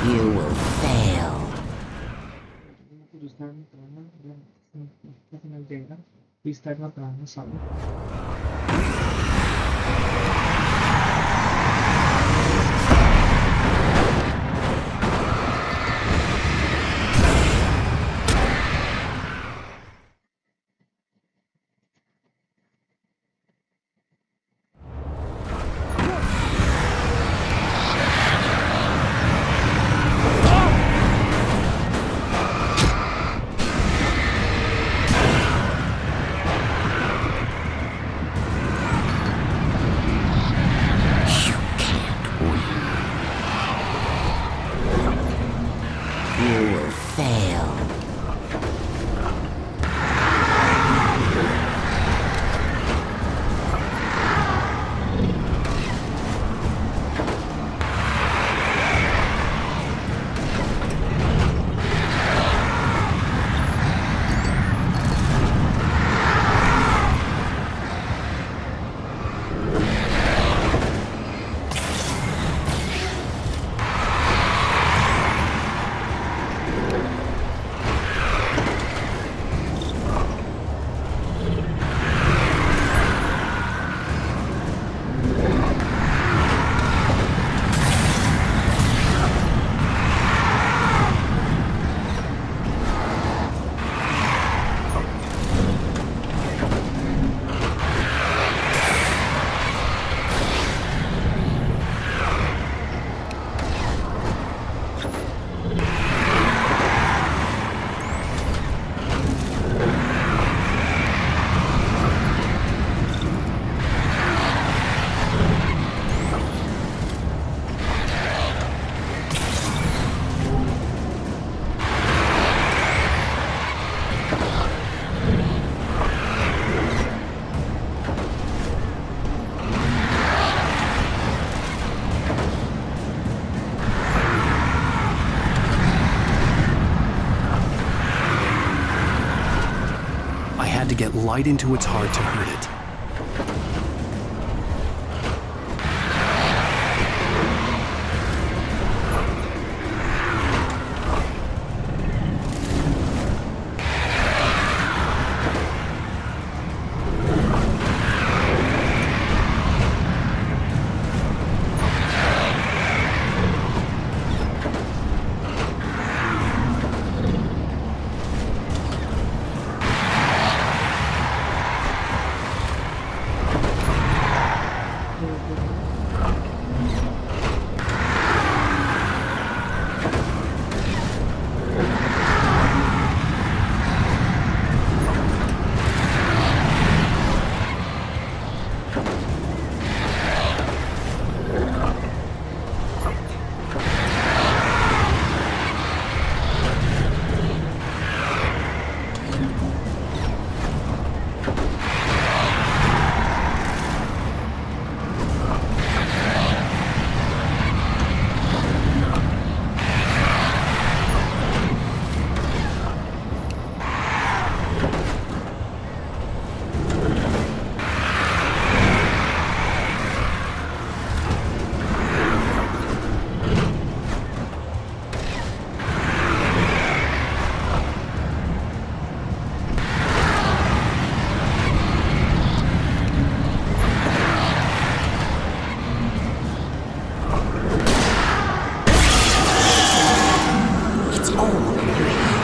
You will fail. Restart na plano sabi. You will fail. I had to get light into its heart to hurt it. all in your hand.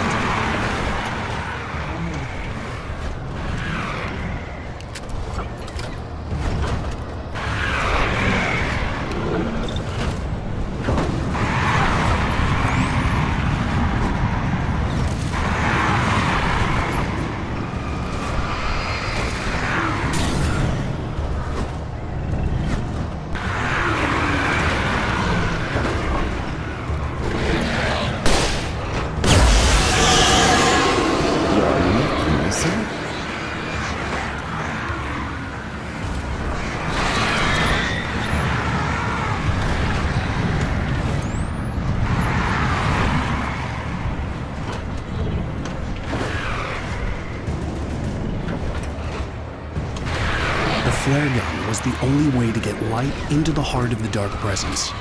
The flare gun was the only way to get light into the heart of the dark presence.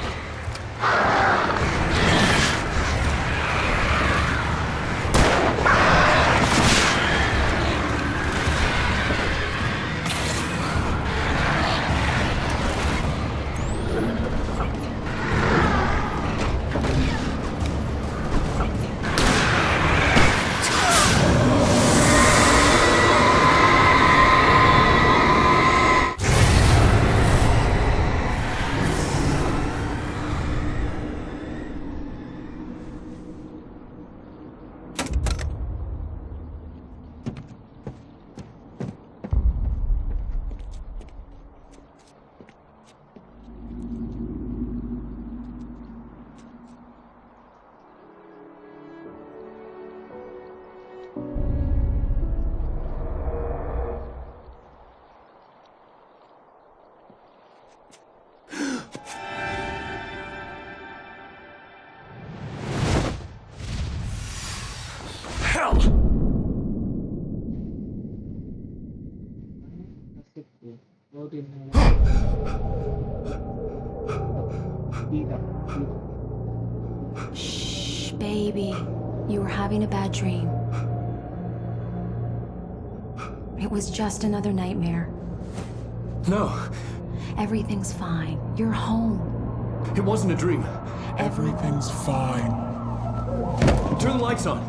Shh, baby. You were having a bad dream. It was just another nightmare. No, Everything's fine. You're home. it wasn't a dream. Everything's fine. Turn the lights on.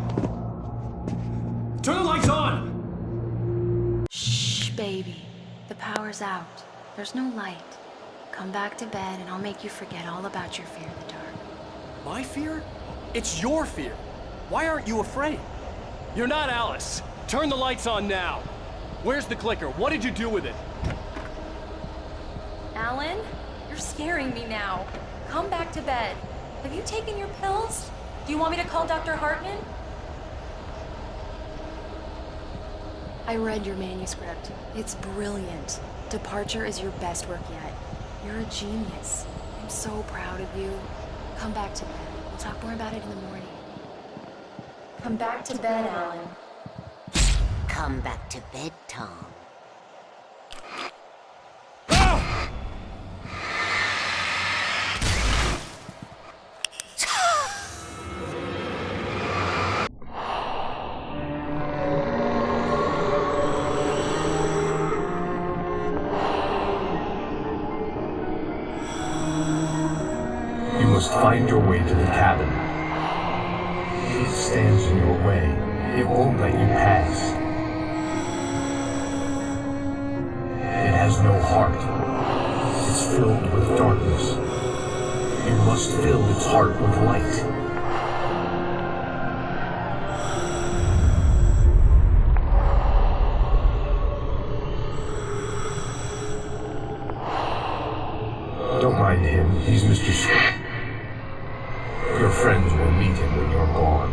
Turn the lights on! Shh, baby. The power's out. There's no light. Come back to bed and I'll make you forget all about your fear of the dark. My fear? It's your fear. Why aren't you afraid? You're not Alice. Turn the lights on now. Where's the clicker? What did you do with it? Alan, you're scaring me now. Come back to bed. Have you taken your pills? Do you want me to call Dr. Hartman? I read your manuscript. It's brilliant. Departure is your best work yet. You're a genius. I'm so proud of you. Come back to bed. We'll talk more about it in the morning. Come back to bed, Alan. Come back to bed, Tom. You must find your way to the cabin. It stands in your way. It won't let you pass. It has no heart. It's filled with darkness. You must fill its heart with light. Don't mind him. He's Mr. Swift. Your friends will meet him when you're gone.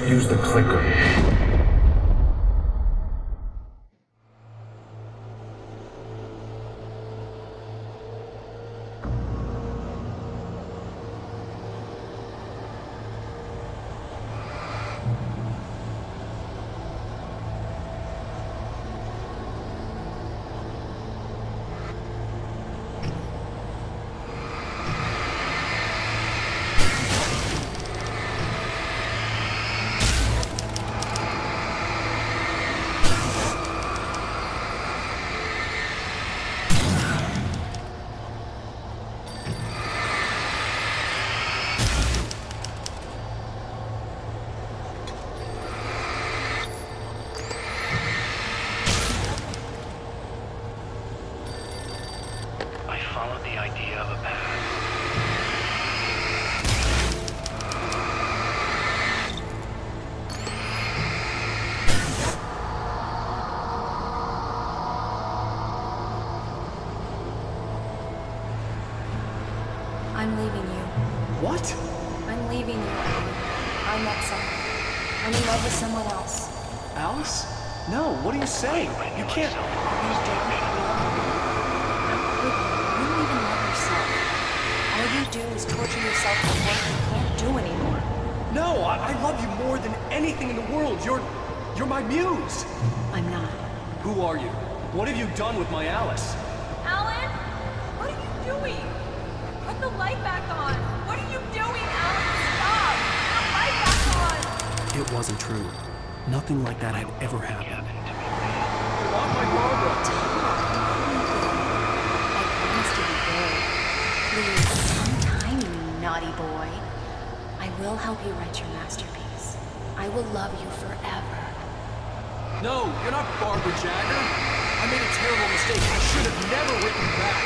Use the clicker. follow the idea of a path. I'm leaving you. What? I'm leaving you. I met someone. I'm in love with someone else. Alice? No, what are you saying? You can't. You don't love me. You don't even love yourself. All you do is torture yourself with work you can't do anymore. No, I love you more than anything in the world. You're my muse. I'm not. Who are you? What have you done with my Alice? Alan? What are you doing? Put the light back on! What are you doing, Alan? Stop! Put the light back on! It wasn't true. Nothing like that had ever happened. I want my Barbara. I promise to be good. Please, sometime, you naughty boy. I will help you write your masterpiece. I will love you forever. No, you're not Barbara Jagger. I made a terrible mistake. I should have never written back.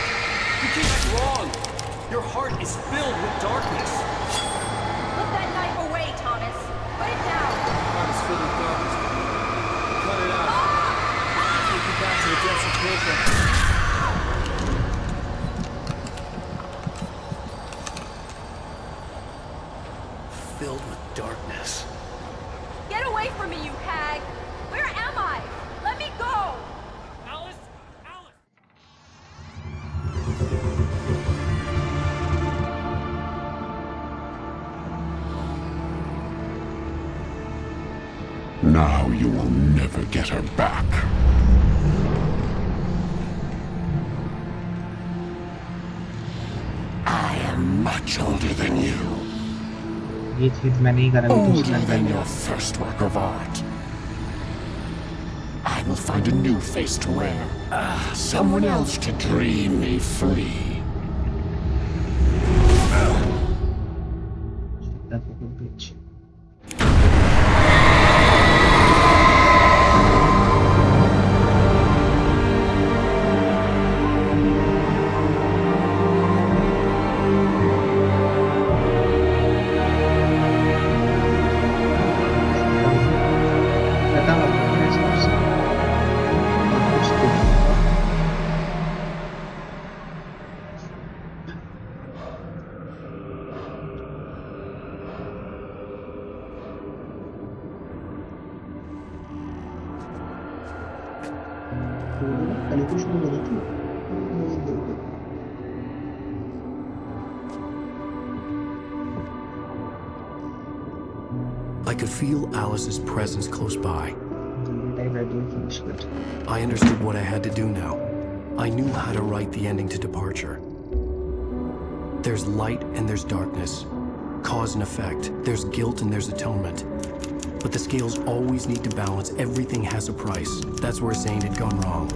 You came back wrong. Your heart is filled with darkness. Put that knife away, Thomas! Put it down! Heart is filled with darkness. Cut it out. Take you back to the depths of prison. Filled with darkness. Get away from me, you hag! Where am I? Let me go! Alice! Alice! Now you will never get her back. I am much older than you. ये चीज मैं नहीं करा Older than your first work of art. I will find a new face to wear. Someone else to dream me free. That was a bitch. I could feel Alice's presence close by. I I understood what I had to do now. I knew how to write the ending to Departure. There's light and there's darkness. Cause and effect. There's guilt and there's atonement. But the scales always need to balance. Everything has a price. That's where Zane had gone wrong.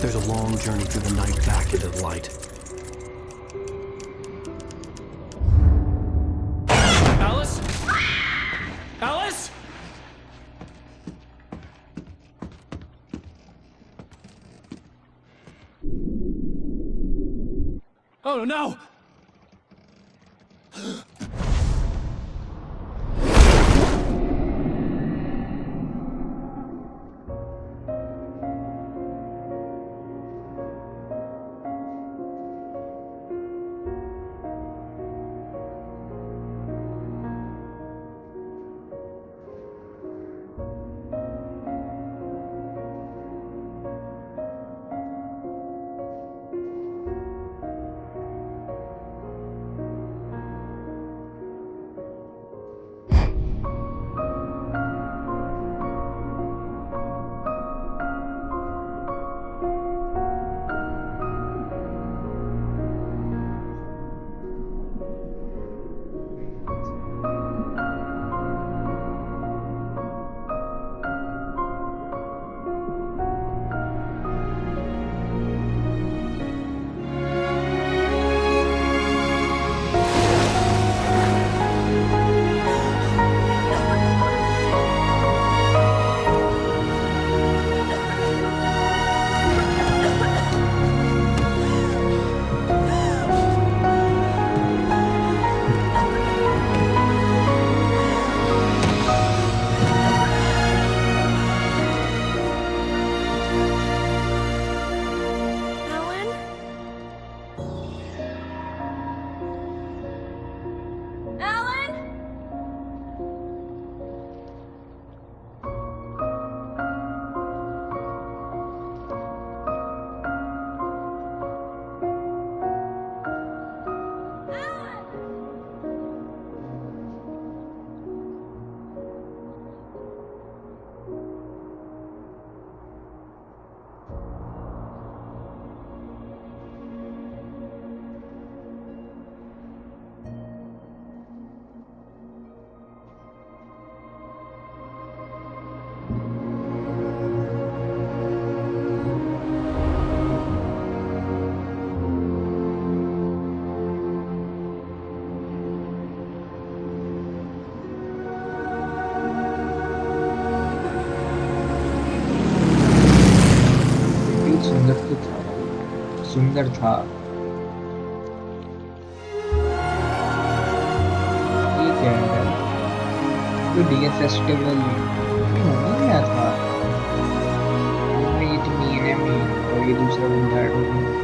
There's a long journey through the night back into the light. Alice? Alice? Oh no! सुंदर था। ये क्या है? तो dear festival ये होने गया था। हाँ, ये तो मीन है, मीन, और ये दूसरा बंदा है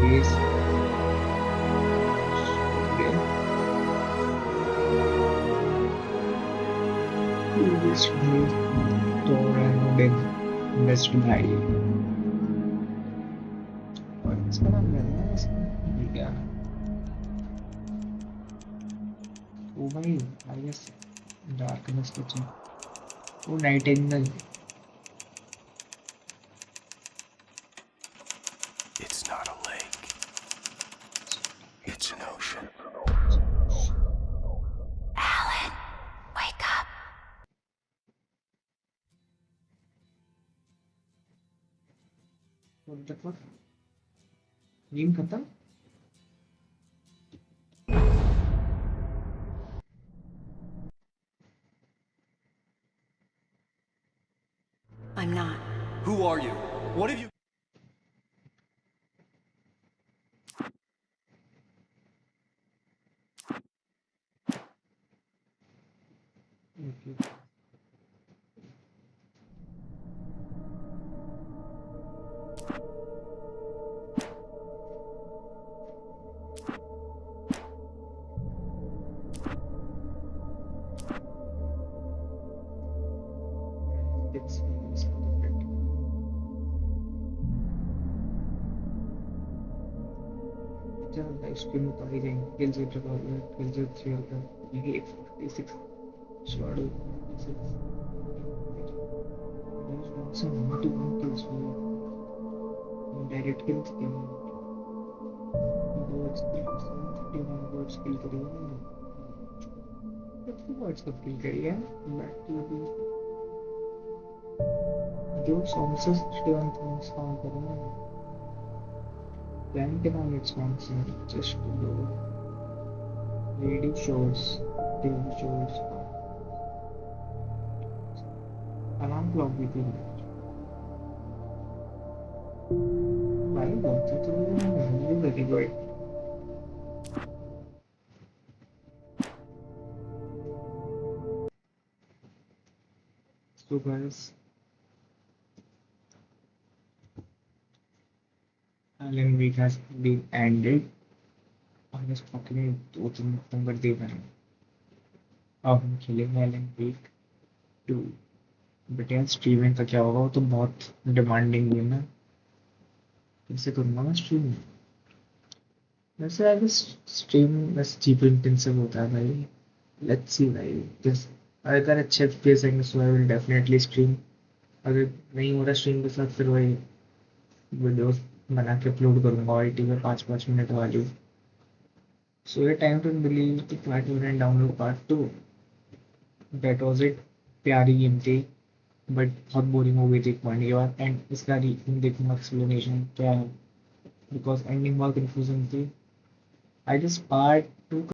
फेस। तो बेस्ट भाई, और इसका नाम क्या है? इसका क्या? ओ भाई, आई गेस डार्कनेस कुछ है। वो night angle. It's not a lake. It's an ocean. Alan, wake up. What the fuck? नींद खत्म? I'm not. Who are you? What have you... Okay. It's चल लाइव स्ट्रीम तो ही जाएंगे। Kills it record, kills it share कर। ये 46 shot 46 से 91 kills हुए। Direct kills के बर्ड्स किल 31 बर्ड्स किल करिए। कितने बर्ड्स को किल करिए? बैक टू द जो सोर्सेस 61 थिंग्स काउंट करेंगे। Planet on its sponsor just below. Radio shows, TV shows, alarm clock भी थी। भाई बहुत तो very good. So guys, Alan week has been ended. और इस fucking 2-3 नंबर दे रहे हैं। अब हम खेलेंगे Alan week 2। बट यार स्ट्रीमिंग का क्या होगा? वो तो बहुत डिमांडिंग गेम है। कैसे करूँगा मैं स्ट्रीम? वैसे आई गेस स्ट्रीम वैसे चीप इंटेंसिव होता है भाई। लेट्स सी भाई, दिस अगर अच्छे एफपीएस आएंगे सो आई विल डेफिनेटली स्ट्रीम। अगर नहीं हो रहा स्ट्रीम के साथ, फिर वही वीडियोस बना के अपलोड करूँगा आईटी में 5-5 मिनट वाली। सो ये time to believe the part 1 and download part 2। That was it. प्यारी गेम थी बट बहुत बोरिंग हो गई थी एक पॉइंट के बाद। एंड इसका रीजन देखूंगा, एक्सप्लेनेशन क्या है, बिकॉज एंडिंग बहुत कंफ्यूजिंग थी। I guess part 2